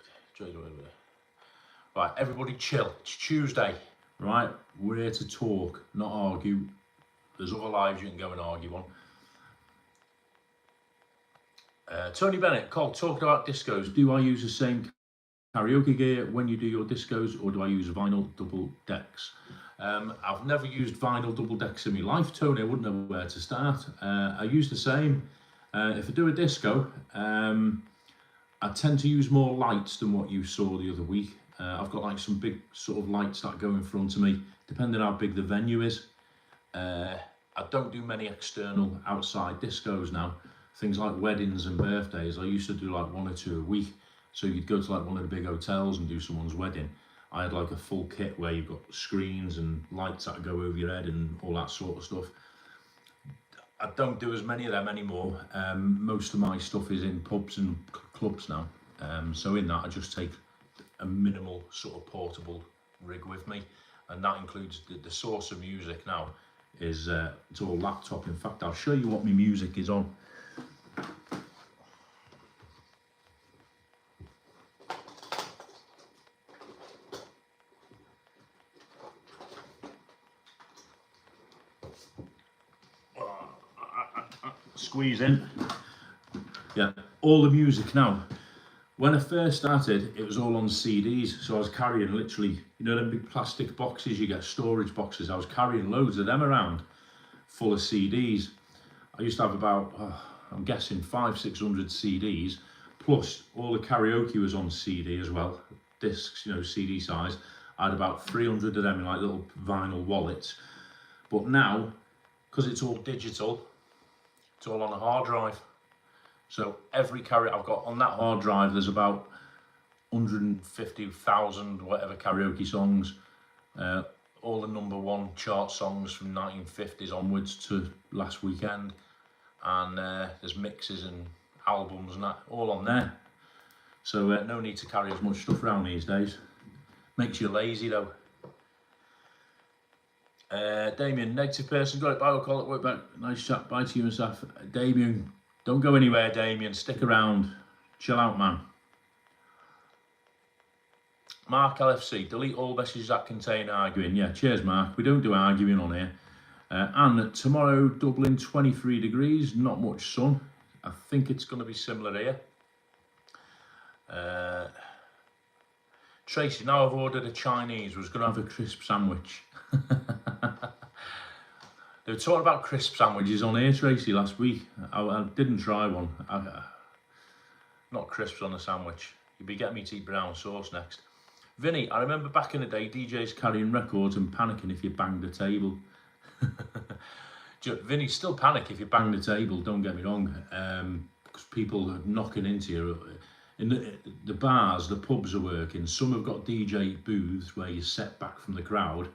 Right, everybody chill. It's Tuesday, right? We're here to talk, not argue. There's other lives you can go and argue on. Tony Bennett, Cole, talking about discos. Do I use the same karaoke gear when you do your discos, or do I use vinyl double decks? I've never used vinyl double decks in my life, Tony. I wouldn't know where to start. I use the same. If I do a disco, I tend to use more lights than what you saw the other week. I've got like some big sort of lights that go in front of me, depending on how big the venue is. I don't do many external outside discos now. Things like weddings and birthdays, I used to do like 1 or 2 a week. So you'd go to like one of the big hotels and do someone's wedding. I had like a full kit where you've got screens and lights that go over your head and all that sort of stuff. I don't do as many of them anymore. Most of my stuff is in pubs and clubs now. So in that, I just take a minimal sort of portable rig with me. And that includes the source of music now is it's all laptop. In fact, I'll show you what my music is on. Squeeze in. Yeah, all the music now. When I first started, it was all on CDs, so I was carrying literally, you know, them big plastic boxes you get, storage boxes. I was carrying loads of them around, full of CDs. I used to have about, I'm guessing 500-600 CDs, plus all the karaoke was on CD as well, discs, you know, CD size. I had about 300 of them in like little vinyl wallets. But now, because it's all digital, it's all on a hard drive. So every karaoke I've got on that hard drive, there's about 150,000 whatever karaoke songs, all the #1 chart songs from 1950s onwards to last weekend, and there's mixes and albums and that all on there. So no need to carry as much stuff around these days. Makes you lazy though. Damien, negative person, got it, bye, we'll call it, work back, nice chat, bye to you and stuff. Damien, don't go anywhere, Damien, stick around, chill out, man. Mark LFC, delete all messages that contain arguing. Yeah, cheers, Mark, we don't do arguing on here. And tomorrow, Dublin, 23 degrees, not much sun. I think it's going to be similar here. Tracy, now I've ordered a Chinese, was going to have a crisp sandwich. They were talking about crisp sandwiches on here, Tracy, last week. I didn't try one. Not crisps on a sandwich. You'll be getting me to eat brown sauce next. Vinny, I remember back in the day, DJs carrying records and panicking if you banged the table. Vinny, still panic if you bang the table, don't get me wrong. Because people are knocking into you. In the bars, the pubs are working. Some have got DJ booths where you set back from the crowd.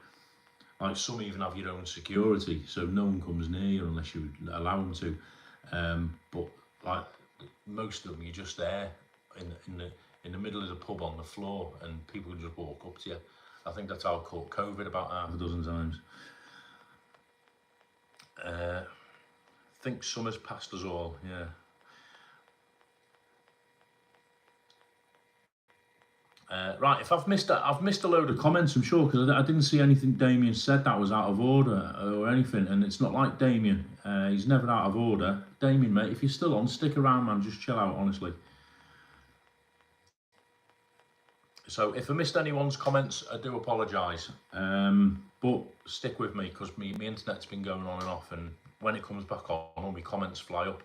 Like some even have your own security, so no one comes near you unless you allow them to. But like most of them, you're just there in the middle of the pub on the floor, and people just walk up to you. I think that's how I caught COVID about half a dozen times. I think summer's past us all, yeah. Right, if I've missed a load of comments, I'm sure, because I didn't see anything Damien said that was out of order or anything, and it's not like Damien. He's never out of order. Damien, mate, if you're still on, stick around, man. Just chill out, honestly. So if I missed anyone's comments, I do apologise. But stick with me, because my internet's been going on and off, and when it comes back on, all my comments fly up.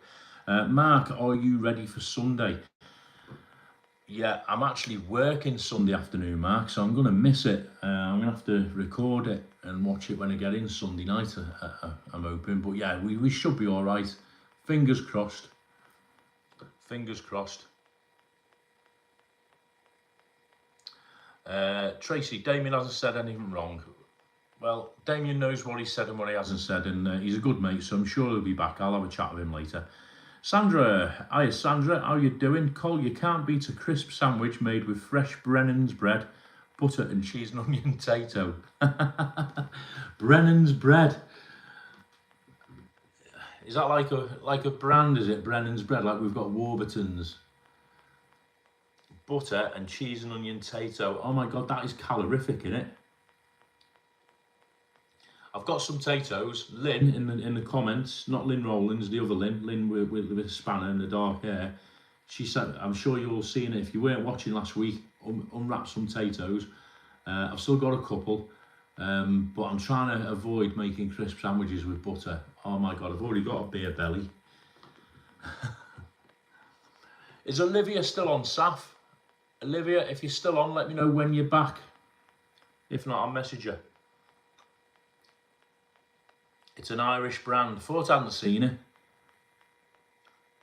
Mark, are you ready for Sunday? Yeah, I'm actually working Sunday afternoon, Mark, so I'm going to miss it. I'm going to have to record it and watch it when I get in Sunday night, I'm hoping. But yeah, we should be all right. Fingers crossed. Fingers crossed. Tracy, Damien hasn't said anything wrong. Well, Damien knows what he said and what he hasn't said, and he's a good mate, so I'm sure he'll be back. I'll have a chat with him later. Sandra, hiya Sandra, how you doing? Cole, you can't beat a crisp sandwich made with fresh Brennan's bread, butter and cheese and onion potato. Brennan's bread. Is that like a brand, is it? Brennan's bread, like we've got Warburton's. Butter and cheese and onion potato. Oh my God, that is calorific, isn't it? I've got some potatoes. Lynn in the comments, not Lynn Rowlands, the other Lynn with a spanner and the dark hair. She said, I'm sure you're all seeing it. If you weren't watching last week, unwrap some potatoes. I've still got a couple, but I'm trying to avoid making crisp sandwiches with butter. Oh my God, I've already got a beer belly. Is Olivia still on, Saf? Olivia, if you're still on, let me know when you're back. If not, I'll message you. It's an Irish brand. Thought I hadn't seen it.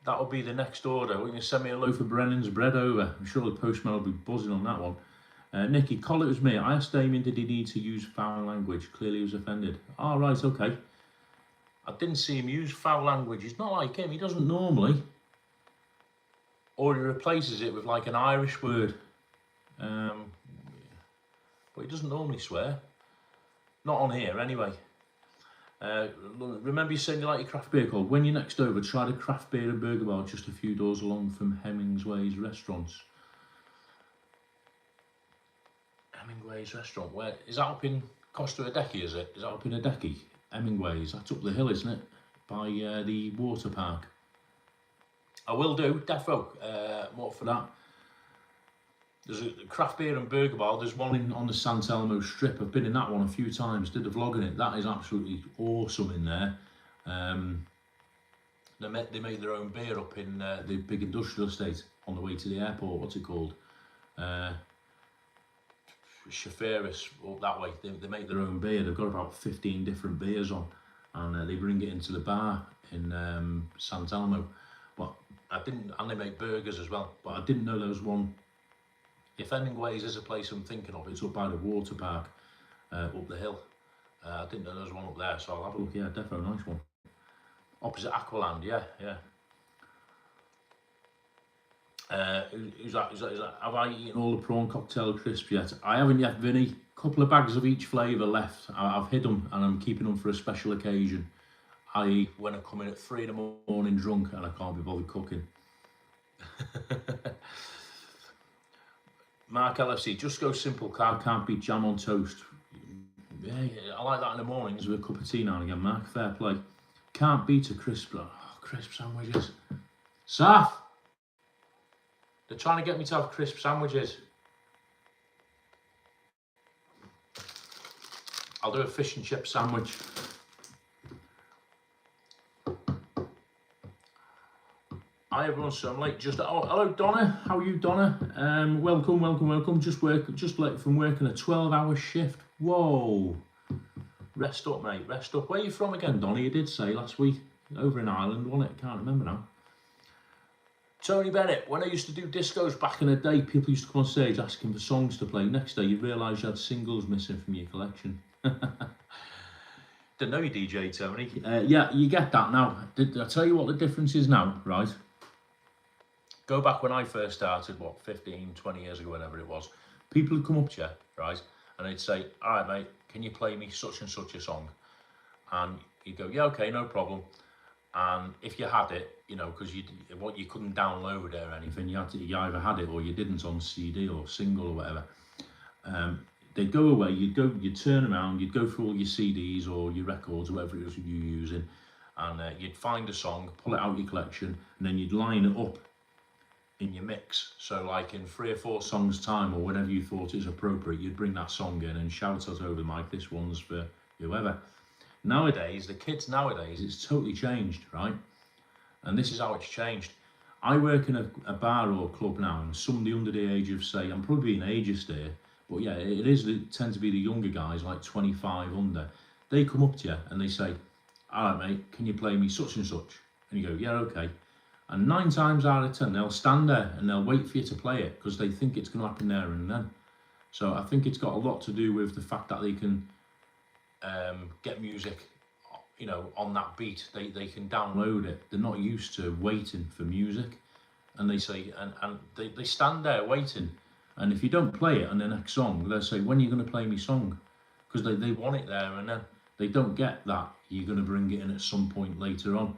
That'll be the next order. Will you send me a loaf of Brennan's bread over? I'm sure the postman will be buzzing on that one. Nikki, call it was me. I asked Damien, did he need to use foul language? Clearly he was offended. Oh, right, okay. I didn't see him use foul language. He's not like him. He doesn't normally. Or he replaces it with like an Irish word. But he doesn't normally swear. Not on here, anyway. Remember you saying you like your craft beer, Cole? When you're next over, try the craft beer and burger bar just a few doors along from Hemingway's restaurants. Hemingway's restaurant, where is that? Up in Costa Adecchi, is it? Is that up in Adecchi? Hemingway's, that's up the hill, isn't it? By the water park. I will do, defo, more for that. There's a craft beer and burger bar. There's one on the San Telmo strip. I've been in that one a few times, did a vlog in it. That is absolutely awesome in there. They make their own beer up in the big industrial estate on the way to the airport. What's it called? Chaferis, up that way. They make their own beer. They've got about 15 different beers on, and they bring it into the bar in San Telmo. But and they make burgers as well. But I didn't know there was one. If Hemingway's is a place I'm thinking of, it's up by the water park, up the hill. I didn't know there was one up there, so I'll have a look. Yeah, definitely a nice one. Opposite Aqualand, yeah. Who's that? Have I eaten all the prawn cocktail crisps yet? I haven't yet, Vinny. Couple of bags of each flavour left. I've hid them and I'm keeping them for a special occasion. I.e. when I come in at 3 in the morning drunk and I can't be bothered cooking. Mark LFC, just go simple, carb can't beat jam on toast. Yeah, I like that in the mornings with a cup of tea now and again, Mark, fair play. Can't beat a crisp, crisp sandwiches. Saf! They're trying to get me to have crisp sandwiches. I'll do a fish and chip sandwich. Hi everyone, so I'm late. Hello Donna, how are you, Donna? Welcome. Just late from working a 12-hour shift. Whoa. Rest up, mate. Rest up. Where are you from again, Donna? You did say last week over in Ireland, wasn't it? Can't remember now. Tony Bennett. When I used to do discos back in the day, people used to come on stage asking for songs to play. Next day, you'd realise you had singles missing from your collection. Didn't know you DJ, Tony. Yeah, you get that now. Did I tell you what the difference is now, right? Go back when I first started, what, 15, 20 years ago, whenever it was. People would come up to you, right, and they'd say, all right, mate, can you play me such and such a song? And you'd go, yeah, okay, no problem. And if you had it, you know, because you couldn't download it or anything, you either had it or you didn't on CD or single or whatever. They'd go away, you'd turn around, you'd go through all your CDs or your records, or whatever it was you were using, and you'd find a song, pull it out of your collection, and then you'd line it up in your mix. So like in 3 or 4 songs time or whenever you thought it was appropriate, you'd bring that song in and shout out over the mic, this one's for whoever. Nowadays, the kids nowadays, it's totally changed, right? And this is how it's changed. I work in a bar or a club now, and somebody under the age of, say, I'm probably being ageist here, but yeah, it tend to be the younger guys, like 25 under. They come up to you and they say, all right, mate, can you play me such and such? And you go, yeah, okay. And 9 times out of 10, they'll stand there and they'll wait for you to play it because they think it's going to happen there and then. So I think it's got a lot to do with the fact that they can get music, you know, on that beat. They can download it. They're not used to waiting for music, and they say, and they stand there waiting. And if you don't play it on the next song, they'll say, when are you going to play me song? Because they want it there, and then they don't get that you're going to bring it in at some point later on.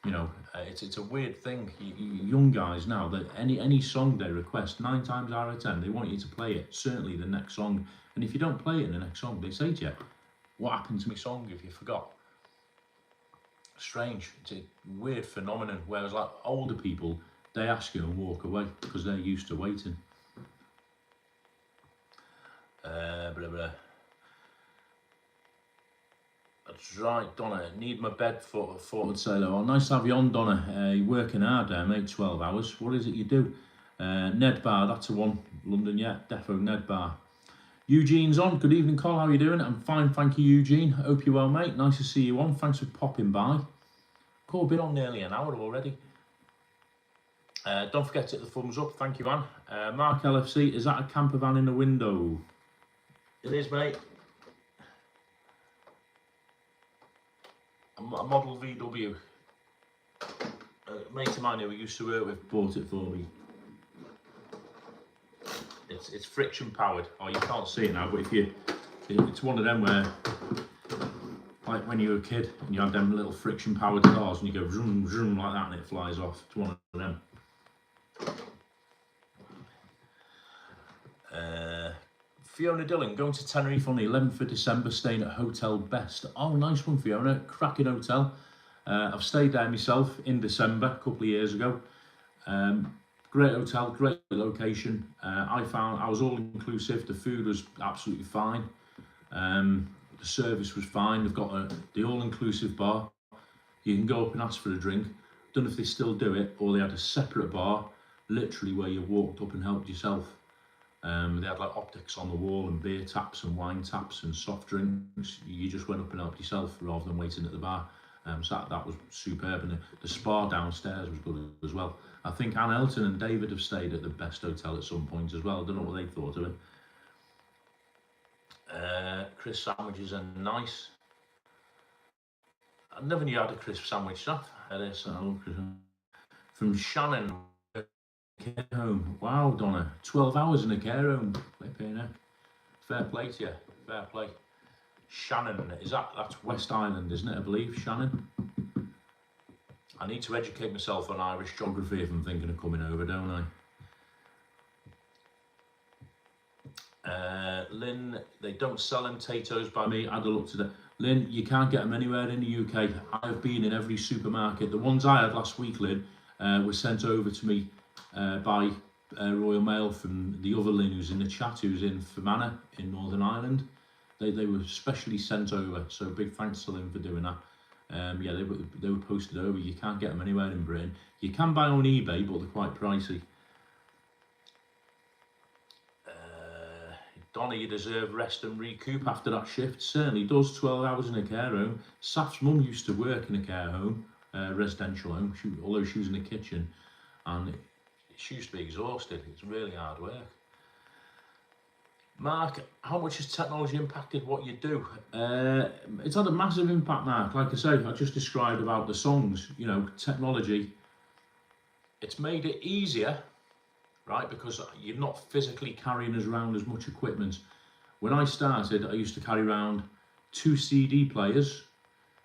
You know, it's a weird thing. Young guys now, that any song they request, 9 times out of 10, they want you to play it, certainly the next song. And if you don't play it in the next song, they say to you, what happened to my song if you forgot? Strange. It's a weird phenomenon. Whereas like older people, they ask you and walk away because they're used to waiting. Blah, blah. That's right, Donna. Need my bed for Forward Sailor. Oh, nice to have you on, Donna. You're working hard there, mate. 12 hours. What is it you do? Ned Bar, that's the one. London, yeah. Defo Ned Bar. Eugene's on. Good evening, Col. How are you doing? I'm fine, thank you, Eugene. Hope you're well, mate. Nice to see you on. Thanks for popping by. Col, been on nearly an hour already. Don't forget to hit the thumbs up. Thank you, Anne. Mark LFC, is that a camper van in the window? It is, mate. A model VW. A mate of mine who we used to work with bought it for me. It's friction powered. Oh, you can't see it now, but it's one of them where, like when you were a kid and you had them little friction powered cars and you go zoom zoom like that and it flies off. It's one of them. Fiona Dillon, going to Tenerife on the 11th of December, staying at Hotel Best. Oh, nice one, Fiona. Cracking hotel. I've stayed there myself in December, a couple of years ago. Great hotel, great location. I was all inclusive. The food was absolutely fine. The service was fine. They've got the all-inclusive bar. You can go up and ask for a drink. Don't know if they still do it, or they had a separate bar, literally where you walked up and helped yourself. They had like optics on the wall and beer taps and wine taps and soft drinks. You just went up and helped yourself rather than waiting at the bar. So that was superb, and the spa downstairs was good as well. I think Anne Elton and David have stayed at the Best Hotel at some point as well. I don't know what they thought of it. Crisp sandwiches are nice. I never knew I had a crisp sandwich, that. From Shannon. Care home. Wow, Donna. 12 hours in a care home. Fair play to you. Fair play. Shannon, that's West Island, isn't it, I believe, Shannon? I need to educate myself on Irish geography if I'm thinking of coming over, don't I? Lynn, they don't sell them potatoes by me. I had a look today. Lynn, you can't get them anywhere in the UK. I've been in every supermarket. The ones I had last week, Lynn, were sent over to me by Royal Mail from the other Lynn who's in the chat, who's in Fermanagh in Northern Ireland. They were specially sent over, so big thanks to them for doing that. Yeah, they were posted over. You can't get them anywhere in Britain. You can buy on eBay, but they're quite pricey. Donna, you deserve rest and recoup after that shift. Certainly does. 12 hours in a care home. Saf's mum used to work in a care home, residential home, although she was in the kitchen, and she used to be exhausted. It's really hard work. Mark, how much has technology impacted what you do? It's had a massive impact, Mark. Like I say, I just described about the songs. You know, technology, it's made it easier, right? Because you're not physically carrying us around as much equipment. When I started, I used to carry around 2 CD players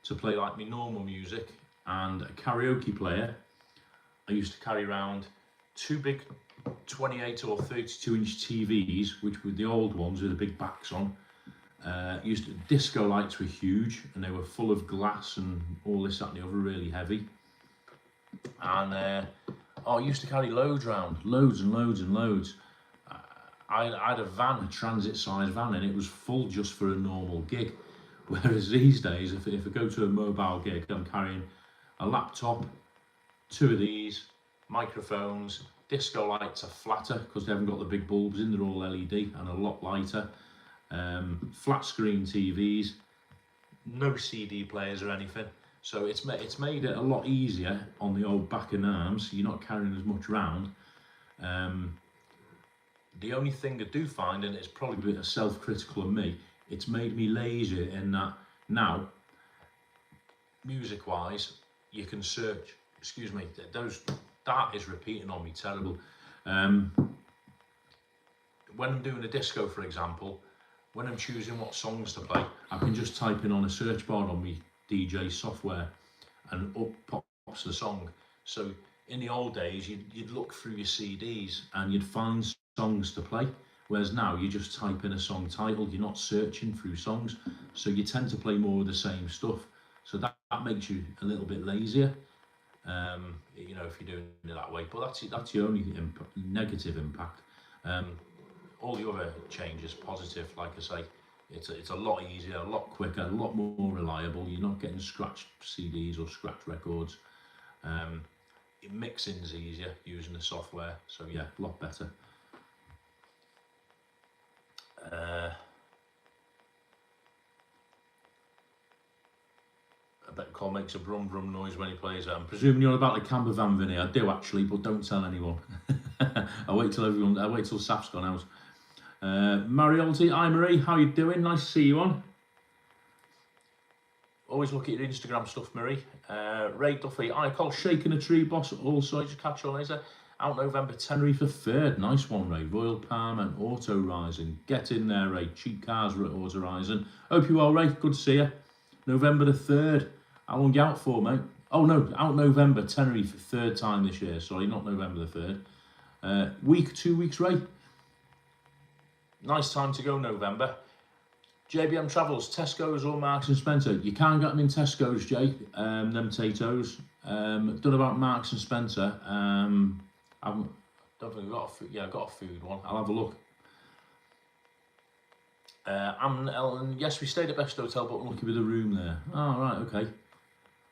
to play like my normal music and a karaoke player. I used to carry around 2 big 28 or 32 inch TVs, which were the old ones with the big backs on. Disco lights were huge and they were full of glass and all this, that and the other, really heavy. And I used to carry loads around, loads and loads and loads. I had a van, a transit size van, and it was full just for a normal gig. Whereas these days, if I go to a mobile gig, I'm carrying a laptop, 2 of these, microphones. Disco lights are flatter because they haven't got the big bulbs in, they're all LED and a lot lighter. Flat screen TVs, no CD players or anything. So it's made it a lot easier on the old back and arms. You're not carrying as much around. The only thing I do find, and it's probably a bit self-critical of me, it's made me lazy in that now, music-wise, you can search. Excuse me, that is repeating on me, terrible. when I'm doing a disco, for example, when I'm choosing what songs to play, I can just type in on a search bar on my DJ software and up pops the song. So in the old days, you'd look through your CDs and you'd find songs to play, whereas now you just type in a song title, you're not searching through songs, so you tend to play more of the same stuff. So that makes you a little bit lazier, you know, if you're doing it that way. But that's the only negative impact. All the other changes positive, like I say. It's a lot easier, a lot quicker, a lot more reliable. You're not getting scratched CDs or scratched records. Mixing's easier using the software, so yeah, a lot better. I bet Cole makes a brum brum noise when he plays it. I'm presuming you're about the camper van, Vinny. I do actually, but don't tell anyone. I'll wait till Saf's gone out. Mariolti, hi Marie, how you doing? Nice to see you on. Always look at your Instagram stuff, Marie. Ray Duffy, I call Shaking a Tree Boss, also just catch on later. Out November, Tenerife the 3rd. Nice one, Ray. Royal Palm and Auto Rising. Get in there, Ray. Cheap cars at Auto Rising. Hope you well, Ray. Good to see you. November the 3rd. How long you out for, mate? Oh no, out November, Tenerife, 3rd time this year. Sorry, not November the 3rd. 2 weeks, Ray. Nice time to go, November. JBM Travels, Tesco's or Marks and Spencer. You can't get them in Tesco's, Jay. Them potatoes. Don't know about Marks and Spencer. I don't think I've got a food. Yeah, I've got a food one. I'll have a look. Ellen, yes, we stayed at Best Hotel, but unlucky with the room there. Oh, right, okay.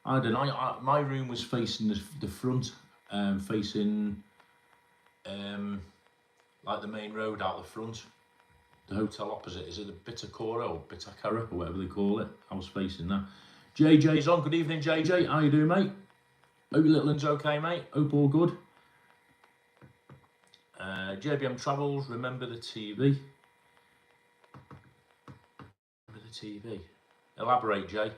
I don't know. My room was facing the front, facing like the main road out the front. The hotel opposite, is it the Bitacora or Bitakara or whatever they call it? I was facing that. JJ's on. Good evening, JJ. How you doing, mate? Hope your little one's okay, mate. Hope all good. JBM Travels. Remember the TV. Remember the TV. Elaborate, Jay.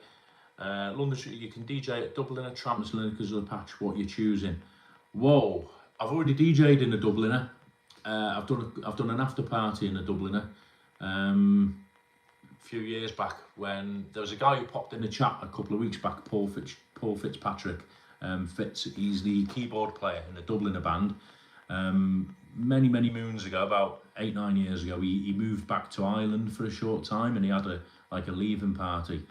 London Street. You can DJ at Dubliner, Tramps, Lineker's or the Patch. What you're choosing. Whoa! I've already DJ'd in a Dubliner. I've done an after party in a Dubliner a few years back when there was a guy who popped in the chat a couple of weeks back, Paul Fitzpatrick. Fitz, he's the keyboard player in the Dubliner band. Many moons ago, about 8-9 years ago, he moved back to Ireland for a short time and he had a leaving party,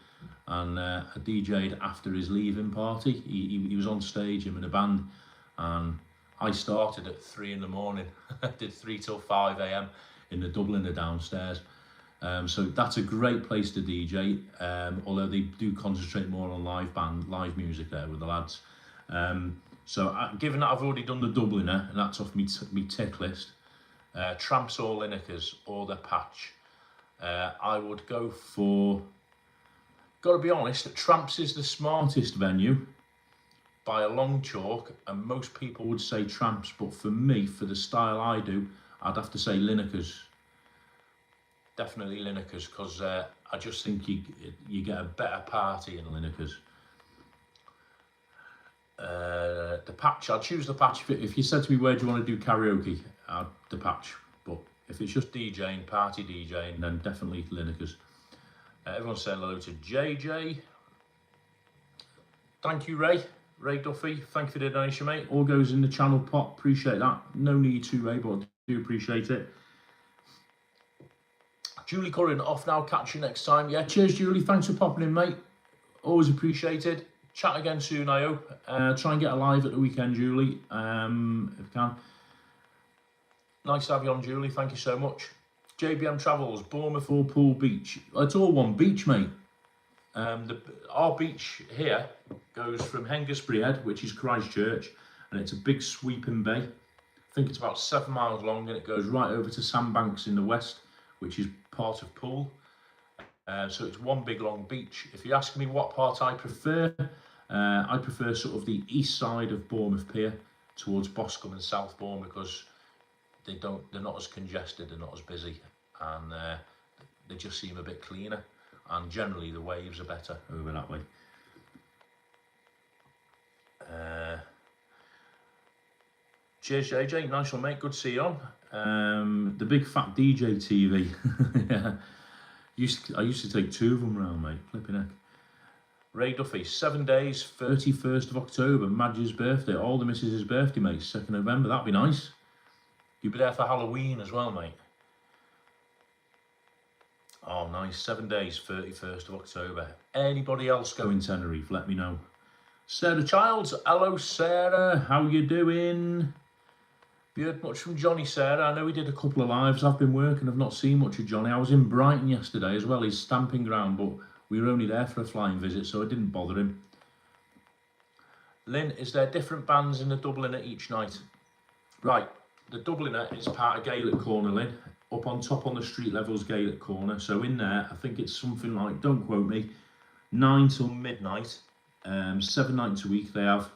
and I DJ'd after his leaving party. He was on stage, him in a band, and I started at 3 in the morning. I did 3 till 5 AM in the Dubliner downstairs. So that's a great place to DJ, although they do concentrate more on live music there with the lads. Given that I've already done the Dubliner, and that's off me tick list, Tramps or Lineker's or the Patch, I would go for, gotta be honest, Tramps is the smartest venue by a long chalk, and most people would say Tramps, but for me, for the style I do, I'd have to say Lineker's. Definitely Lineker's, because I just think you get a better party in Lineker's. The Patch, I'd choose the Patch. If you said to me, where do you want to do karaoke, the Patch. But if it's just DJing, party DJing, then definitely Lineker's. Everyone's saying hello to JJ. Thank you, Ray Duffy, thank you for the donation, mate. All goes in the channel pot, appreciate that. No need to, Ray, but I do appreciate it. Julie Curran, off now, catch you next time. Yeah, cheers, Julie, thanks for popping in, mate. Always appreciated. Chat again soon, I hope. Try and get a live at the weekend, Julie, if you can. Nice to have you on, Julie, thank you so much. JBM Travels, Bournemouth or Poole Beach. It's all one beach, mate. Our beach here goes from Hengistbury Head, which is Christchurch, and it's a big sweeping bay. I think it's about 7 miles long, and it goes right over to Sandbanks in the west, which is part of Poole. So it's one big long beach. If you ask me what part I prefer sort of the east side of Bournemouth Pier towards Boscombe and Southbourne, because they're not as congested, they're not as busy, and they just seem a bit cleaner. And generally the waves are better over that way. Cheers, JJ. Nice one, mate. Good to see you on. The big fat DJ TV. Yeah. I used to take 2 of them round, mate. Flipping heck. Ray Duffy, 7 days, 31st of October, Madge's birthday. All the missus' birthday, mate. 2nd November. That'd be nice. You'd be there for Halloween as well, mate. Oh, nice. 7 days, 31st of October. Anybody else going Tenerife? Let me know. Sarah Childs. Hello, Sarah. How you doing? You heard much from Johnny, Sarah? I know he did a couple of lives. I've been working. I've not seen much of Johnny. I was in Brighton yesterday as well, his stamping ground, but we were only there for a flying visit, so I didn't bother him. Lynn, is there different bands in the Dubliner each night? Right, the Dubliner is part of Gaelic Corner, Lynn. Up on top on the street level's Gaelic Corner. So in there, I think it's something like, don't quote me, 9 till midnight, 7 nights a week they have.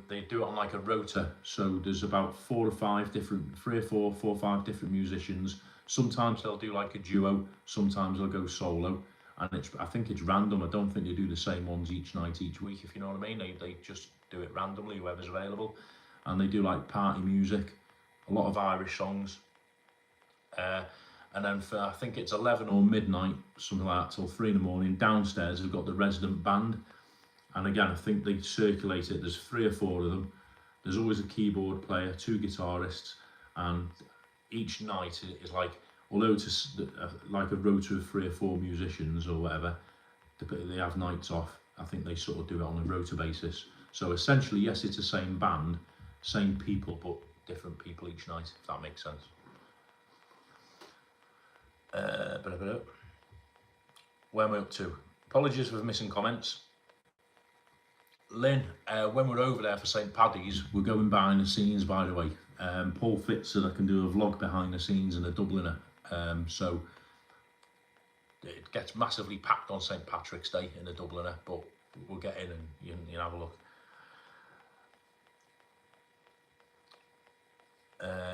They do it on like a rota, so there's about 4 or 5 different, 3 or 4 or 5 different musicians. Sometimes they'll do like a duo, sometimes they'll go solo, and I think it's random. I don't think they do the same ones each night, each week, if you know what I mean. They just do it randomly, whoever's available, and they do like party music, a lot of Irish songs, and then for, I think it's 11 or midnight, something like that, till 3 in the morning, downstairs they've got the resident band. And again, I think they circulate it. There's 3 or 4 of them. There's always a keyboard player, 2 guitarists, and each night is like, although it's like a rota of 3 or 4 musicians or whatever, they have nights off. I think they sort of do it on a rota basis. So essentially, yes, it's the same band, same people, but different people each night, if that makes sense. Where am I up to? Apologies for missing comments. Lynn, when we're over there for St. Paddy's, we're going behind the scenes, by the way. Paul Fitz said I can do a vlog behind the scenes in the Dubliner. So it gets massively packed on St. Patrick's Day in the Dubliner, but we'll get in and you can have a look.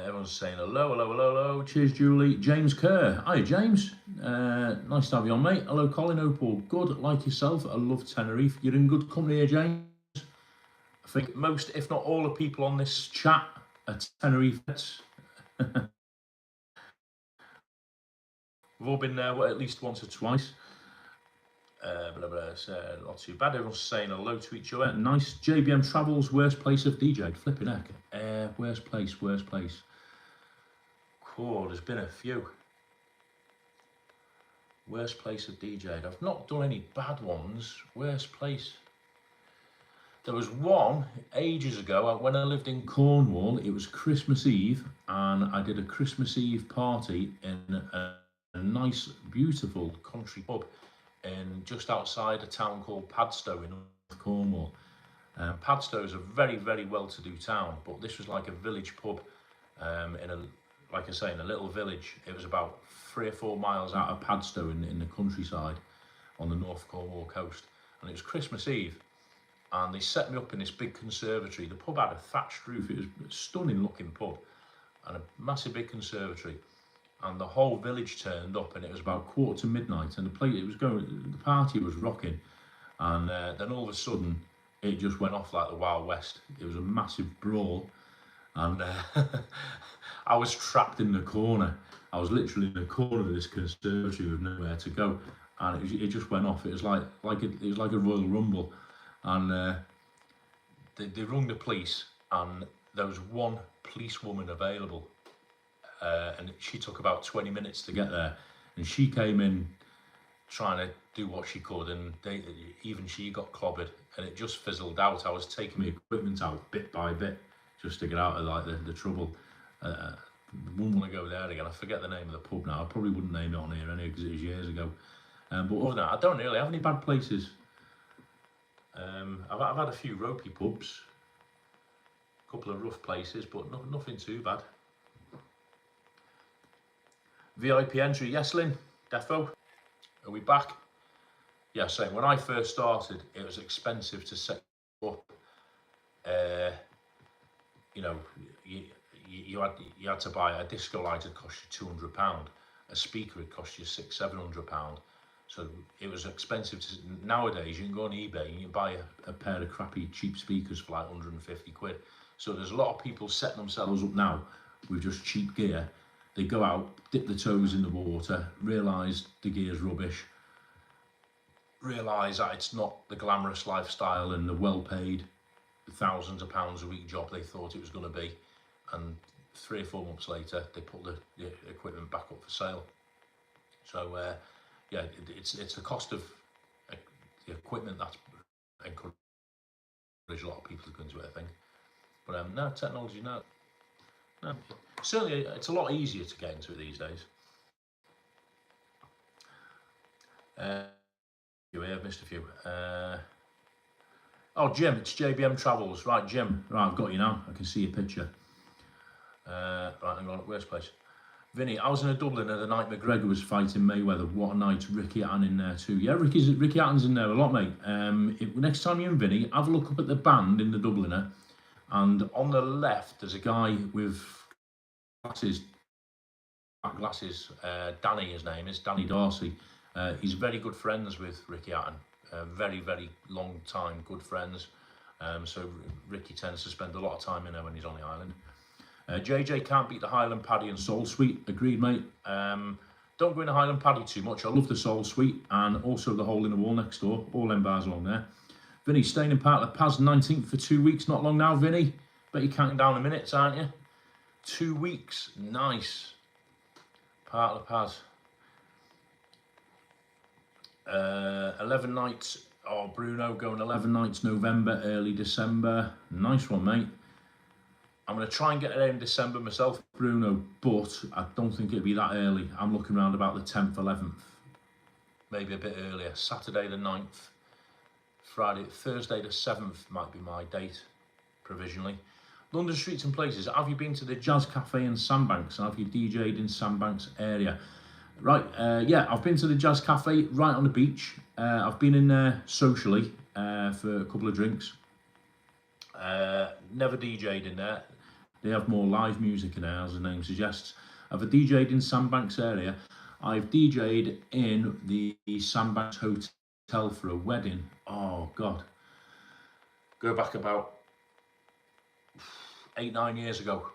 Everyone's saying hello, hello, hello, hello. Cheers, Julie. James Kerr. Hi, James. Nice to have you on, mate. Hello, Colin. Hope all good. Like yourself, I love Tenerife. You're in good company here, James. I think most, if not all, the people on this chat are Tenerife. We've all been there at least once or twice. Not too bad. Everyone's saying hello to each other. Nice. JBM Travels, worst place of DJ. Flipping heck. Worst place. Cool, there's been a few. Worst place of DJ. I've not done any bad ones. Worst place. There was one ages ago when I lived in Cornwall. It was Christmas Eve, and I did a Christmas Eve party in a nice, beautiful country pub in just outside a town called Padstow in North Cornwall. Padstow is a very, very well-to-do town, but this was like a village pub in a, like I say, in a little village. It was about 3 or 4 miles out of Padstow in the countryside on the North Cornwall coast, and it was Christmas Eve. And they set me up in this big conservatory. The pub had a thatched roof. It was a stunning looking pub and a massive big conservatory. And the whole village turned up, and it was about 1:45 to midnight, and the party was rocking. And then all of a sudden, it just went off like the Wild West. It was a massive brawl, and I was trapped in the corner. I was literally in the corner of this conservatory with nowhere to go, and it just went off. It was like a Royal Rumble. And they rung the police, and there was one policewoman available, and she took about 20 minutes to get there, and she came in trying to do what she could, and even she got clobbered, and it just fizzled out. I was taking my equipment out bit by bit just to get out of like the trouble. Wouldn't want to go there again. I forget the name of the pub now. I probably wouldn't name it on here anyway because it was years ago. But other than that, I don't really have any bad places. I've had a few ropey pubs, a couple of rough places, but nothing too bad. VIP entry, yes, Lynn, defo. Are we back? Yeah, same. When I first started, it was expensive to set up. You know, you had to buy a disco light. It cost you £200. A speaker, it cost you £600–700. So it was expensive. Nowadays, you can go on eBay and you can buy a pair of crappy cheap speakers for like 150 quid. So there's a lot of people setting themselves up now with just cheap gear. They go out, dip their toes in the water, realise the gear's rubbish, realise that it's not the glamorous lifestyle and the well-paid thousands of pounds a week job they thought it was going to be, and 3 or 4 months later they put the equipment back up for sale. So yeah, it's the cost of the equipment that's encouraged a lot of people to go into it, I think. But no, technology, no, certainly it's a lot easier to get into it these days. I've missed a few. Oh, Jim, it's JBM Travels. Right, Jim. Right, I've got you now. I can see your picture. Right, hang on. Where's place? Vinny, I was in a Dubliner the night McGregor was fighting Mayweather. What a night. Ricky Hatton in there too. Yeah, Ricky Hatton's in there a lot, mate. Next time you're in Vinny, have a look up at the band in the Dubliner. And on the left, there's a guy with black glasses. Danny, his name is Danny Darcy. He's very good friends with Ricky Hatton. Very, very long time good friends. So Ricky tends to spend a lot of time in there when he's on the island. JJ can't beat the Highland Paddy and Soul Suite. Agreed, mate. Don't go in the Highland Paddy too much. I love the Soul Suite and also the hole in the wall next door. All them bars along there. Vinny, staying in Park La Paz 19th for 2 weeks. Not long now, Vinny. Bet you're counting down the minutes, aren't you? 2 weeks. Nice. Park La Paz. 11 nights. Oh, Bruno going 11 nights November, early December. Nice one, mate. I'm going to try and get there in December myself, Bruno, but I don't think it'll be that early. I'm looking around about the 10th, 11th. Maybe a bit earlier. Saturday the 9th. Thursday the 7th might be my date, provisionally. London streets and places. Have you been to the Jazz Cafe in Sandbanks? Have you DJ'd in Sandbanks area? Right, yeah, I've been to the Jazz Cafe right on the beach. I've been in there socially for a couple of drinks. Never DJ'd in there. They have more live music in there, as the name suggests. I've DJ'd in Sandbanks area. I've DJ'd in the Sandbanks Hotel for a wedding. Oh, God. Go back about 8-9 years ago.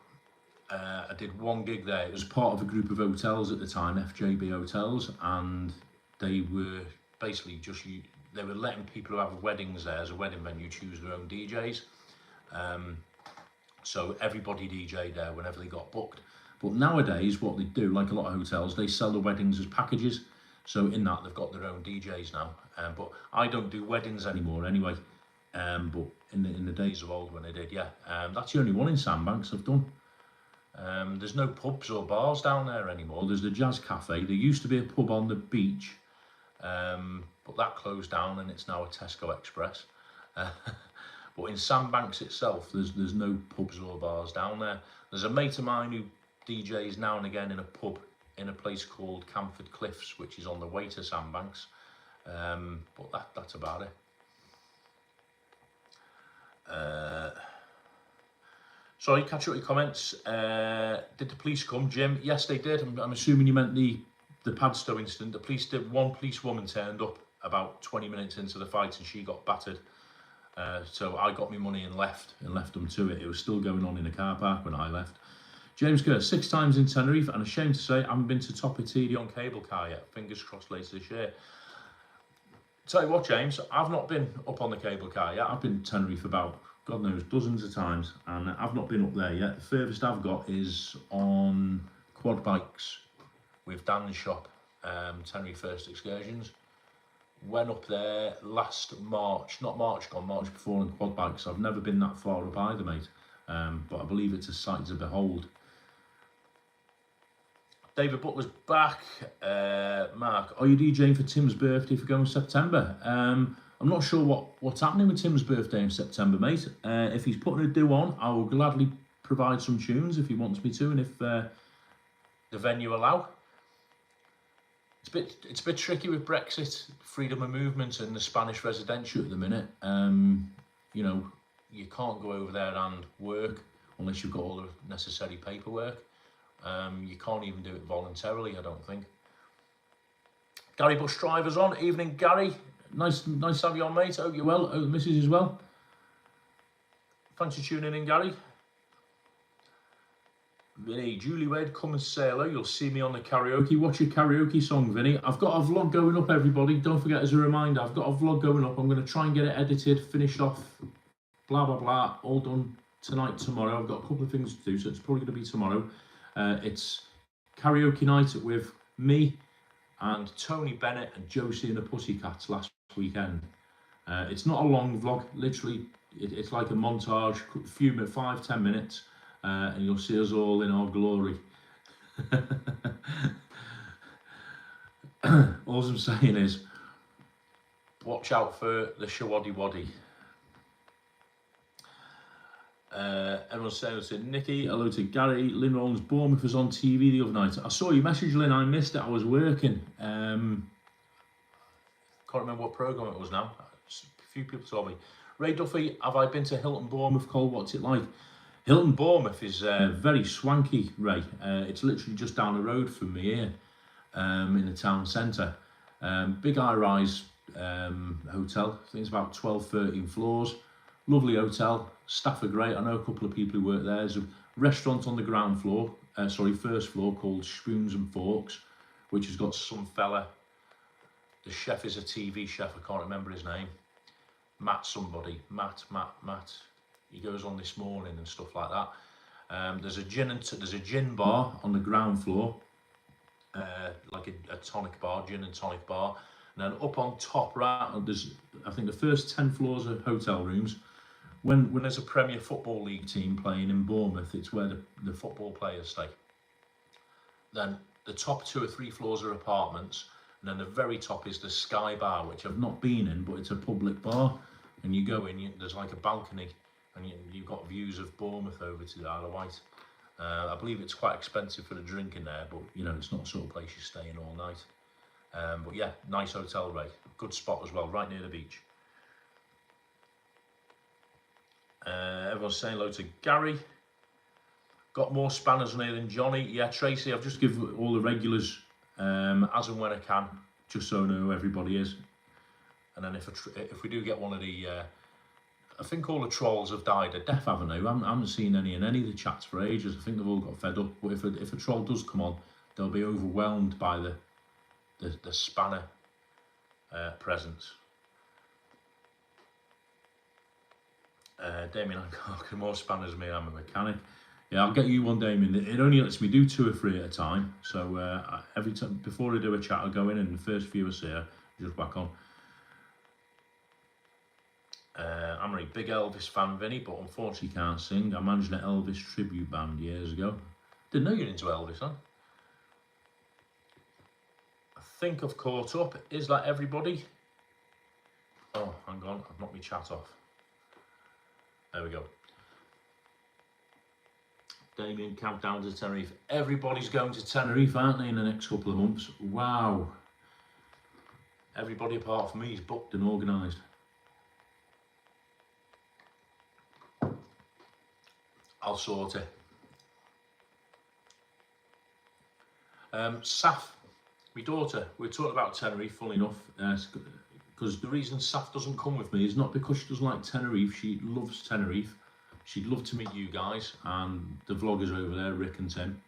I did one gig there. It was part of a group of hotels at the time, FJB Hotels, and they were basically they were letting people who have weddings there as a wedding venue choose their own DJs. So everybody DJ'd there whenever they got booked. But nowadays, what they do, like a lot of hotels, they sell the weddings as packages. So in that, they've got their own DJs now. But I don't do weddings anymore anyway. But in the days of old when I did, yeah. That's the only one in Sandbanks I've done. There's no pubs or bars down there anymore. There's the Jazz Cafe. There used to be a pub on the beach, but that closed down and it's now a Tesco Express. But in Sandbanks itself, there's no pubs or bars down there. There's a mate of mine who DJs now and again in a pub in a place called Camford Cliffs, which is on the way to Sandbanks. But that's about it. Sorry, catch up with your comments. Did the police come, Jim? Yes, they did. I'm assuming you meant the Padstow incident. The police did. One policewoman turned up about 20 minutes into the fight and she got battered. So I got my money and left them to it. It was still going on in the car park when I left. James Kerr, 6 times in Tenerife, and ashamed to say I haven't been to Top TD on cable car yet. Fingers crossed later this year. Tell you what, James, I've not been up on the cable car yet. I've been to Tenerife about, God knows, dozens of times, and I've not been up there yet. The furthest I've got is on quad bikes with Dan's shop, Tenerife First Excursions. Went up there last March, not March gone, March before, on quad bikes. I've never been that far up either, mate, but I believe it's a sight to behold. David Butler's back. Mark, are you DJing for Tim's birthday if we go in September? I'm not sure what's happening with Tim's birthday in September, mate. If he's putting a do on, I will gladly provide some tunes if he wants me to, and if the venue allow. It's a bit tricky with Brexit, freedom of movement, and the Spanish residential at the minute. You know, you can't go over there and work unless you've got all the necessary paperwork. You can't even do it voluntarily, I don't think. Gary Bush Driver's on. Evening, Gary. Nice to have you on, mate. I hope you're well. I hope the missus is well. Thanks for tuning in, Gary. Vinny, Julie Wade, come and say hello. You'll see me on the karaoke. What's your karaoke song, Vinny? I've got a vlog going up, everybody. Don't forget, as a reminder, I've got a vlog going up. I'm going to try and get it edited, finished off, blah, blah, blah, all done tonight, tomorrow. I've got a couple of things to do, so it's probably going to be tomorrow. It's karaoke night with me and Tony Bennett and Josie and the Pussycats last weekend. It's not a long vlog, literally, it's like a montage, a few minutes, 5-10 minutes. And you'll see us all in our glory. All I'm saying is, watch out for the Shawaddy Waddy. Everyone's saying hello to Nikki, hello to Gary. Lynn Rollins, Bournemouth was on TV the other night. I saw your message, Lynn, I missed it, I was working. Can't remember what programme it was now. A few people told me. Ray Duffy, have I been to Hilton Bournemouth, Cole? What's it like? Hilton Bournemouth is very swanky, Ray. It's literally just down the road from me here, in the town centre. Big high-rise hotel. I think it's about 12-13 floors. Lovely hotel. Staff are great. I know a couple of people who work there. There's a restaurant on the ground floor, first floor, called Spoons and Forks, which has got some fella. The chef is a TV chef. I can't remember his name. Matt somebody. Matt. He goes on This Morning and stuff like that. There's a gin bar on the ground floor, like a tonic bar, gin and tonic bar. And then up on top, right, there's, I think, the first 10 floors are hotel rooms. When there's a Premier Football League team playing in Bournemouth, it's where the football players stay. Then the top 2 or 3 floors are apartments, and then the very top is the Sky Bar, which I've not been in, but it's a public bar. And you go in, there's like a balcony, and you've got views of Bournemouth over to the Isle of Wight. I believe it's quite expensive for the drink in there, but you know, it's not the sort of place you stay in all night. But yeah, nice hotel, Ray. Good spot as well, right near the beach. Everyone's saying hello to Gary. Got more spanners on here than Johnny. Yeah, Tracy, I've just given all the regulars as and when I can, just so I know who everybody is. And then if we do get one of the, I think all the trolls have died a death, haven't they? I haven't seen any in any of the chats for ages. I think they've all got fed up. But if a troll does come on, they'll be overwhelmed by the spanner presence. Damien, I've got more spanners than me. I'm a mechanic. Yeah, I'll get you one, Damien. It only lets me do 2 or 3 at a time. So every time before I do a chat, I'll go in and the first few I see her, just back on. I'm a big Elvis fan, Vinny, but unfortunately can't sing. I managed an Elvis tribute band years ago. Didn't know you're into Elvis, huh? I think I've caught up. Is that everybody? Oh, hang on, I've knocked my chat off. There we go. Damien, countdown to Tenerife. Everybody's going to Tenerife, aren't they, in the next couple of months? Wow. Everybody apart from me is booked and organised. I'll sort it. Saf, my daughter, we're talking about Tenerife, funnily enough, because the reason Saf doesn't come with me is not because she doesn't like Tenerife. She loves Tenerife. She'd love to meet you guys and the vloggers over there, Rick and Tim.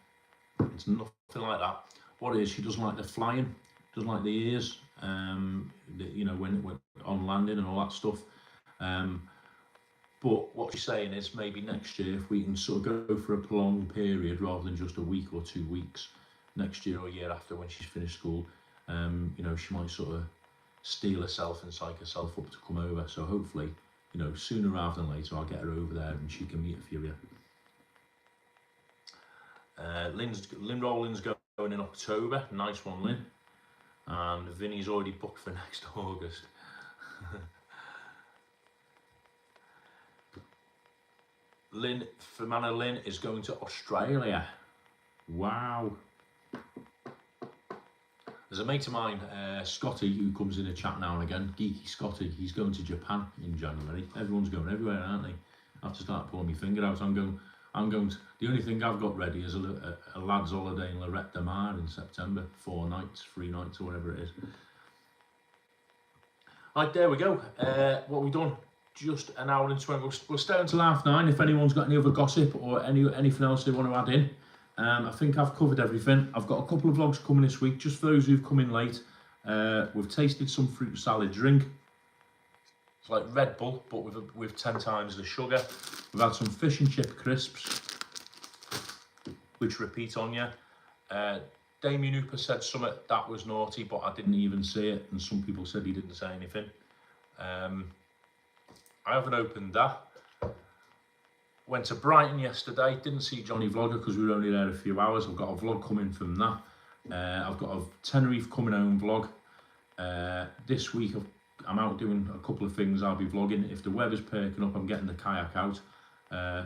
It's nothing like that. What it is, she doesn't like the flying, doesn't like the ears, you know, when on landing and all that stuff. But what she's saying is maybe next year, if we can sort of go for a prolonged period rather than just a week or 2 weeks, next year or year after when she's finished school, you know, she might sort of steel herself and psych herself up to come over. So hopefully, you know, sooner rather than later, I'll get her over there and she can meet a few of you. Lynn Rollins going in October. Nice one, Lynn. And Vinny's already booked for next August. Fermanagh Lynn is going to Australia. Wow. There's a mate of mine, Scotty, who comes in a chat now and again, Geeky Scotty. He's going to Japan in January. Everyone's going everywhere, aren't they? I have to start pulling my finger out. I'm going to, the only thing I've got ready is a lad's holiday in Lorette de Mar in September. 4 nights, 3 nights, or whatever it is. Right, there we go. What we done? Just an hour and 20. We'll stay until 9:30. If anyone's got any other gossip or anything else they want to add in, I think I've covered everything. I've got a couple of vlogs coming this week, just for those who've come in late. We've tasted some fruit salad drink. It's like Red Bull, but with 10 times the sugar. We've had some fish and chip crisps, which repeat on you. Damien Hooper said something that was naughty, but I didn't even see it, and some people said he didn't say anything. I haven't opened that. Went to Brighton yesterday, didn't see Johnny Vlogger because we were only there a few hours. I've got a vlog coming from that. I've got a Tenerife coming home vlog. This week I'm out doing a couple of things I'll be vlogging. If the weather's perking up, I'm getting the kayak out.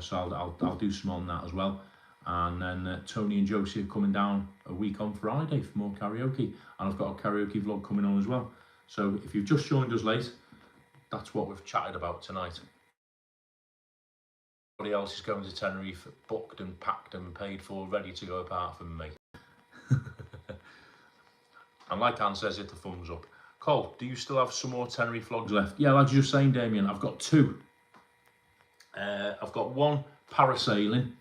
So I'll do some on that as well. And then Tony and Josie are coming down a week on Friday for more karaoke. And I've got a karaoke vlog coming on as well. So if you've just joined us late, that's what we've chatted about tonight. Everybody else is going to Tenerife, booked and packed and paid for, ready to go apart from me. And like Anne says, hit the thumbs up. Cole, do you still have some more Tenerife vlogs left? Yeah, like you were saying, Damien, I've got 2. I've got one parasailing,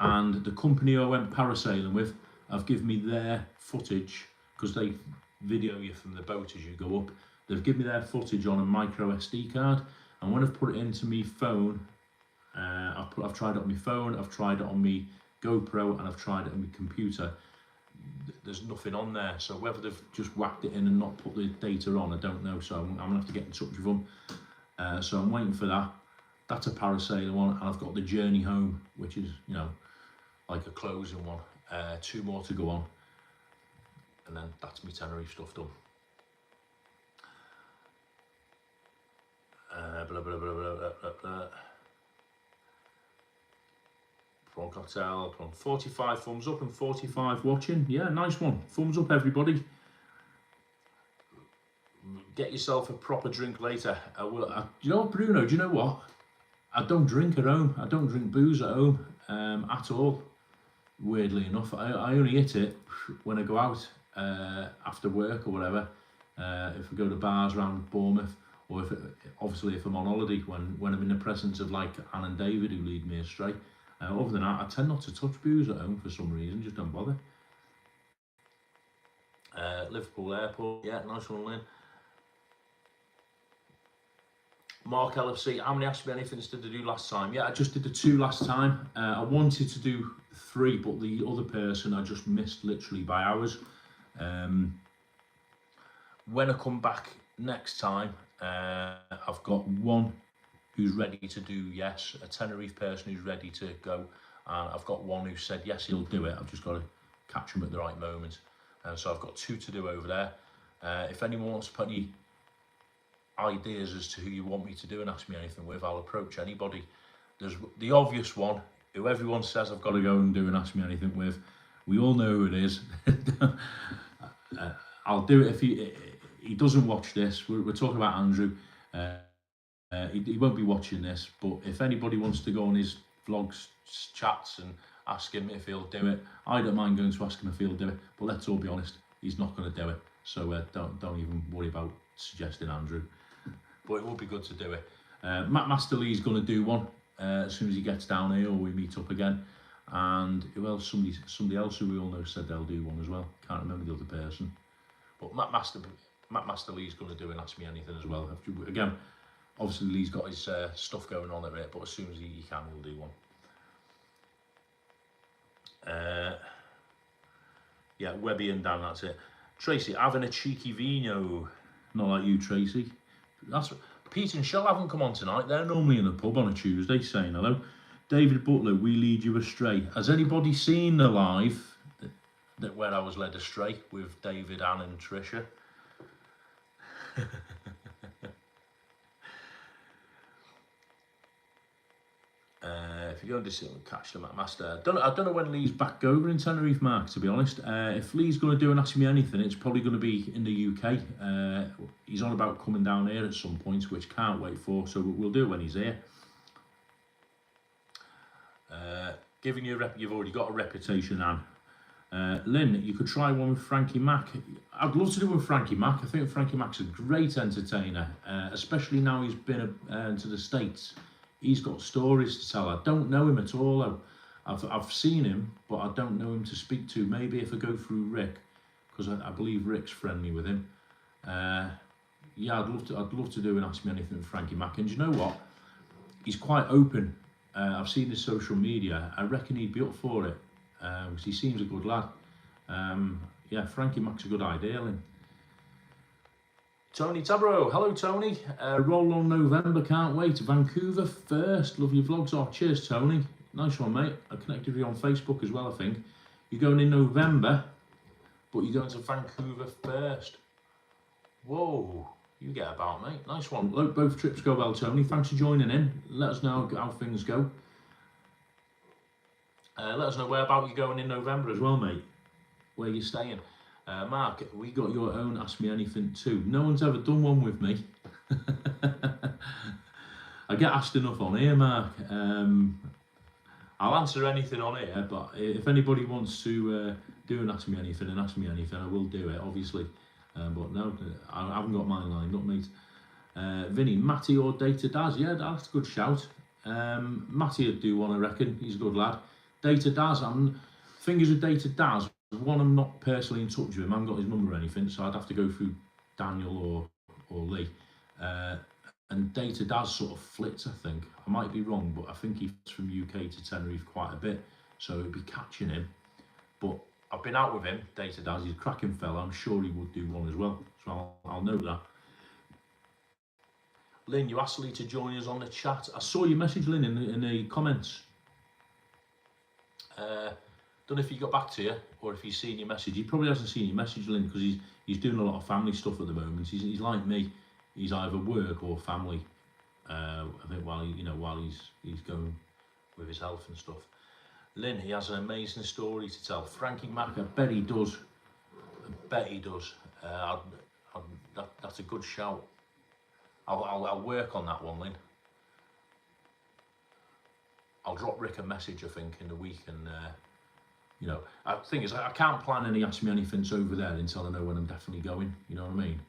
and the company I went parasailing with have given me their footage, because they video you from the boat as you go up. They've given me their footage on a micro SD card, and when I've put it into my phone, I've tried it on my phone, I've tried it on my GoPro, and I've tried it on my computer. There's nothing on there, so whether they've just whacked it in and not put the data on, I don't know. So I'm gonna have to get in touch with them. So I'm waiting for that. That's a parasailer one, and I've got the journey home, which is, you know, like a closing one. 2 more to go on, and then that's my Tenerife stuff done. Blah, blah, blah, blah, blah, blah. Prawn cocktail, prawn 45 thumbs up and 45 watching. Yeah, nice one. Thumbs up, everybody. Get yourself a proper drink later. You know what, Bruno? Do you know what? I don't drink at home. I don't drink booze at home at all. Weirdly enough, I only hit it when I go out after work or whatever. If I go to bars around Bournemouth, or obviously if I'm on holiday, when I'm in the presence of like Anne and David who lead me astray. Other than that, I tend not to touch booze at home for some reason, just don't bother. Liverpool Airport, yeah, nice one, Lynn. Mark LFC, how many asked me anything to do last time? Yeah, I just did the 2 last time. I wanted to do 3, but the other person I just missed literally by hours. When I come back next time, I've got 1 who's ready to do yes, a Tenerife person who's ready to go, and I've got 1 who said yes, he'll do it. I've just got to catch him at the right moment. So I've got 2 to do over there. If anyone wants to put any ideas as to who you want me to do and ask me anything with, I'll approach anybody. There's the obvious one, who everyone says I've got to go and do and ask me anything with. We all know who it is. I'll do it if he doesn't watch this. We're talking about Andrew. He won't be watching this, but if anybody wants to go on his vlogs, chats, and ask him if he'll do it, I don't mind going to ask him if he'll do it. But let's all be honest, he's not going to do it. So don't even worry about suggesting Andrew. But it would be good to do it. Matt Master Lee's going to do one as soon as he gets down here, or we meet up again. And who else? Somebody else who we all know said they'll do one as well. Can't remember the other person. But Matt Master Lee's going to do and ask me anything as well. Again, obviously Lee's got his stuff going on at it, but as soon as he can, he'll do one. Yeah, Webby and Dan, that's it. Tracy, having a cheeky vino. Not like you, Tracy. That's Pete and Shell haven't come on tonight. They're normally in the pub on a Tuesday saying hello. David Butler, we lead you astray. Has anybody seen the live where I was led astray with David, Anne and Tricia? If you're going to sit and catch them at Master, I don't know when Lee's back over in Tenerife, Mark, to be honest. If Lee's going to do and ask me anything, it's probably going to be in the UK. He's on about coming down here at some point, which can't wait for, so we'll do it when he's here. Giving you you've already got a reputation, Anne. Lynn, you could try one with Frankie Mac. I'd love to do one with Frankie Mac. I think Frankie Mac's a great entertainer, especially now he's been to the States. He's got stories to tell. I don't know him at all, though. I've seen him, but I don't know him to speak to. Maybe if I go through Rick, because I believe Rick's friendly with him. Yeah, I'd love to do an Ask Me Anything with Frankie Mac. And you know what? He's quite open. I've seen his social media. I reckon he'd be up for it, because he seems a good lad. Yeah, Frankie Mac's a good idea, Lynn. Tony Tabro, hello Tony. Roll on November, can't wait. Vancouver first, love your vlogs. Oh, cheers Tony. Nice one, mate. I connected with you on Facebook as well, I think. You're going in November, but you're going to Vancouver first. Whoa, you get about, mate. Nice one. Hope both trips go well, Tony. Thanks for joining in. Let us know how things go. Let us know whereabouts you're going in November as well, mate. Where you're staying. Mark, we got your own Ask Me Anything too. No one's ever done one with me. I get asked enough on here, Mark. I'll answer anything on here, but if anybody wants to do an Ask Me Anything and Ask Me Anything, I will do it, obviously. But no, I haven't got mine lined up, mate. Vinny, Matty or Data Daz? Yeah, that's a good shout. Matty would do one, I reckon. He's a good lad. Data Daz, fingers with Data Daz. One, I'm not personally in touch with him. I haven't got his number or anything, so I'd have to go through Daniel or Lee. And Data Daz sort of flits, I think. I might be wrong, but I think he's from UK to Tenerife quite a bit, so it'd be catching him. But I've been out with him, Data Daz. He's a cracking fella. I'm sure he would do one as well, so I'll note that. Lynn, you asked Lee to join us on the chat. I saw your message, Lynn, in the comments. Don't know if he got back to you or if he's seen your message. He probably hasn't seen your message, Lynn, because he's doing a lot of family stuff at the moment. He's like me. He's either work or family. I think while he's going with his health and stuff. Lynn, he has an amazing story to tell. Frankie Mac, I bet he does. I bet he does. That's a good shout. I'll work on that one, Lynn. I'll drop Rick a message, I think, in the week, and the thing is, I can't plan any Ask Me Anythings over there until I know when I'm definitely going. You know what I mean?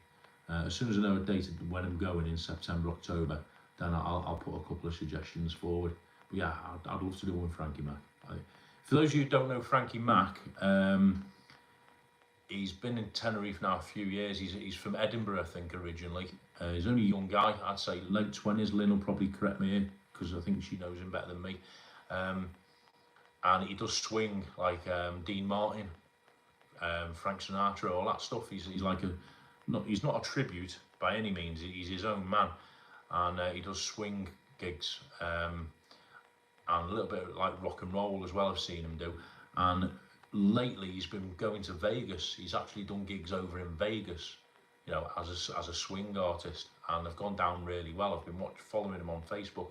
As soon as I know a date when I'm going in September, October, then I'll put a couple of suggestions forward. But yeah, I'd love to do one with Frankie Mac. For those of you who don't know Frankie Mac, he's been in Tenerife now a few years. He's from Edinburgh, I think, originally. He's only a young guy. I'd say late 20s. Lynn will probably correct me here, because I think she knows him better than me. And he does swing like Dean Martin, Frank Sinatra, all that stuff. He's like he's not a tribute by any means. He's his own man, and he does swing gigs and a little bit like rock and roll as well. I've seen him do. And lately he's been going to Vegas. He's actually done gigs over in Vegas, as a swing artist, and they've gone down really well. I've been following him on Facebook,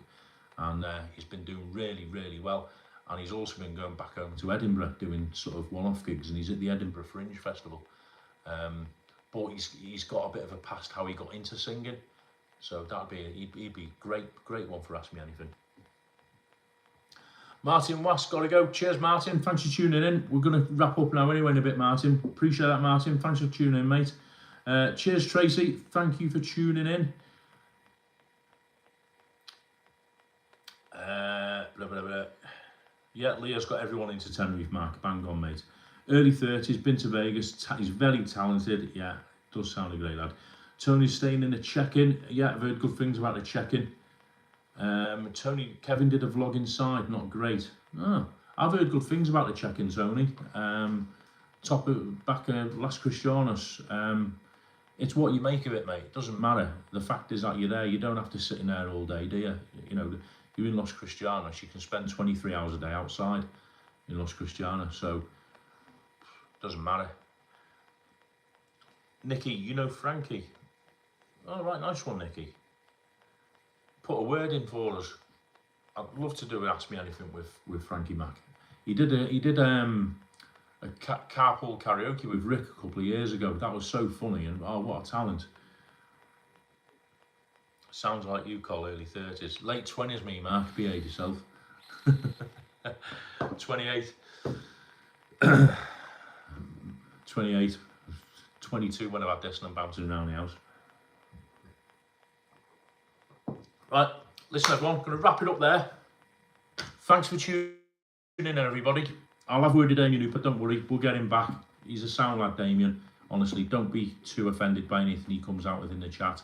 and he's been doing really, really well. And he's also been going back home to Edinburgh doing sort of one-off gigs, and he's at the Edinburgh Fringe Festival. But he's got a bit of a past how he got into singing, so he'd be great one for Ask Me Anything. Martin Wass, gotta go. Cheers, Martin. Thanks for tuning in. We're gonna wrap up now anyway in a bit, Martin. Appreciate that, Martin. Thanks for tuning in, mate. Cheers, Tracy. Thank you for tuning in. Blah, blah, blah. Yeah, Leah's got everyone into Tenerife, Mark. Bang on, mate. Early 30s, been to Vegas. He's very talented. Yeah, does sound a great lad. Tony's staying in the check-in. Yeah, I've heard good things about the check-in. Kevin did a vlog inside. Not great. Oh, I've heard good things about the check-in, Tony. Back Las Cristianas. It's what you make of it, mate. It doesn't matter. The fact is that you're there. You don't have to sit in there all day, do you? You're in Las Cristianas, you can spend 23 hours a day outside in Las Cristianas, so it doesn't matter. Nikki, Frankie. All right, nice one, Nikki. Put a word in for us. I'd love to do an Ask Me Anything with Frankie Mac. He did a carpool karaoke with Rick a couple of years ago. That was so funny, and oh, what a talent. Sounds like you, Cole, early 30s. Late 20s, me, Mark. Behave yourself. 28. 28. 22 when I've had this and I'm bouncing around the house. Right, listen everyone, I'm going to wrap it up there. Thanks for tuning in, everybody. I'll have word to Damien Hooper, don't worry, we'll get him back. He's a sound lad, Damien. Honestly, don't be too offended by anything he comes out with in the chat.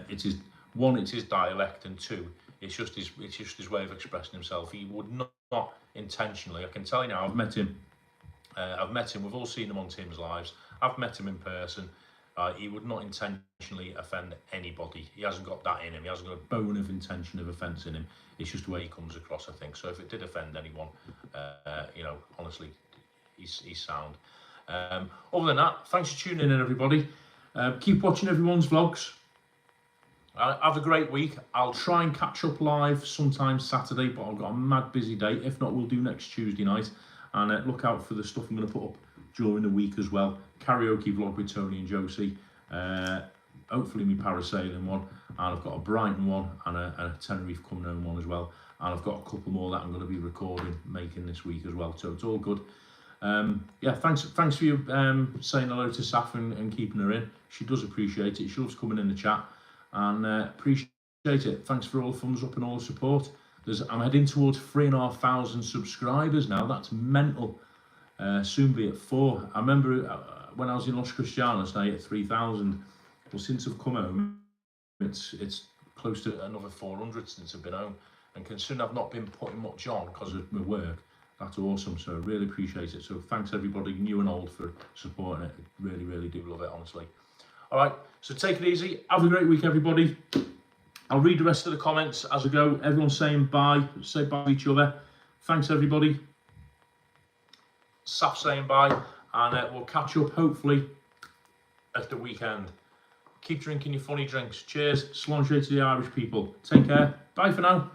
It's his dialect, and two, it's just his way of expressing himself. He would not intentionally. I can tell you now. I've met him. We've all seen him on Tim's lives. I've met him in person. He would not intentionally offend anybody. He hasn't got that in him. He hasn't got a bone of intention of offence in him. It's just the way he comes across, I think. So if it did offend anyone, you know, honestly, he's sound. Other than that, thanks for tuning in, everybody. Keep watching everyone's vlogs. Have a great week. I'll try and catch up live sometime Saturday, but I've got a mad busy day. If not, we'll do next Tuesday night. And look out for the stuff I'm going to put up during the week as well. Karaoke vlog with Tony and Josie. Hopefully my parasailing one. And I've got a Brighton one and a Tenerife coming home one as well. And I've got a couple more that I'm going to be making this week as well. So it's all good. Yeah, thanks for you saying hello to Saf and keeping her in. She does appreciate it. She loves coming in the chat. And appreciate it. Thanks for all the thumbs up and all the support. I'm heading towards 3,500 subscribers now. That's mental. Soon be at 4. I remember when I was in Los Cristianos, now at 3,000. Well, since I've come home, it's close to another 400 since I've been home. And considering I've not been putting much on because of my work, that's awesome. So I really appreciate it. So thanks everybody, new and old, for supporting it. I really, really do love it, honestly. All right, so take it easy. Have a great week, everybody. I'll read the rest of the comments as I go. Everyone's saying bye. Say bye to each other. Thanks, everybody. Saf saying bye. And we'll catch up, hopefully, at the weekend. Keep drinking your funny drinks. Cheers. Sláinte to the Irish people. Take care. Bye for now.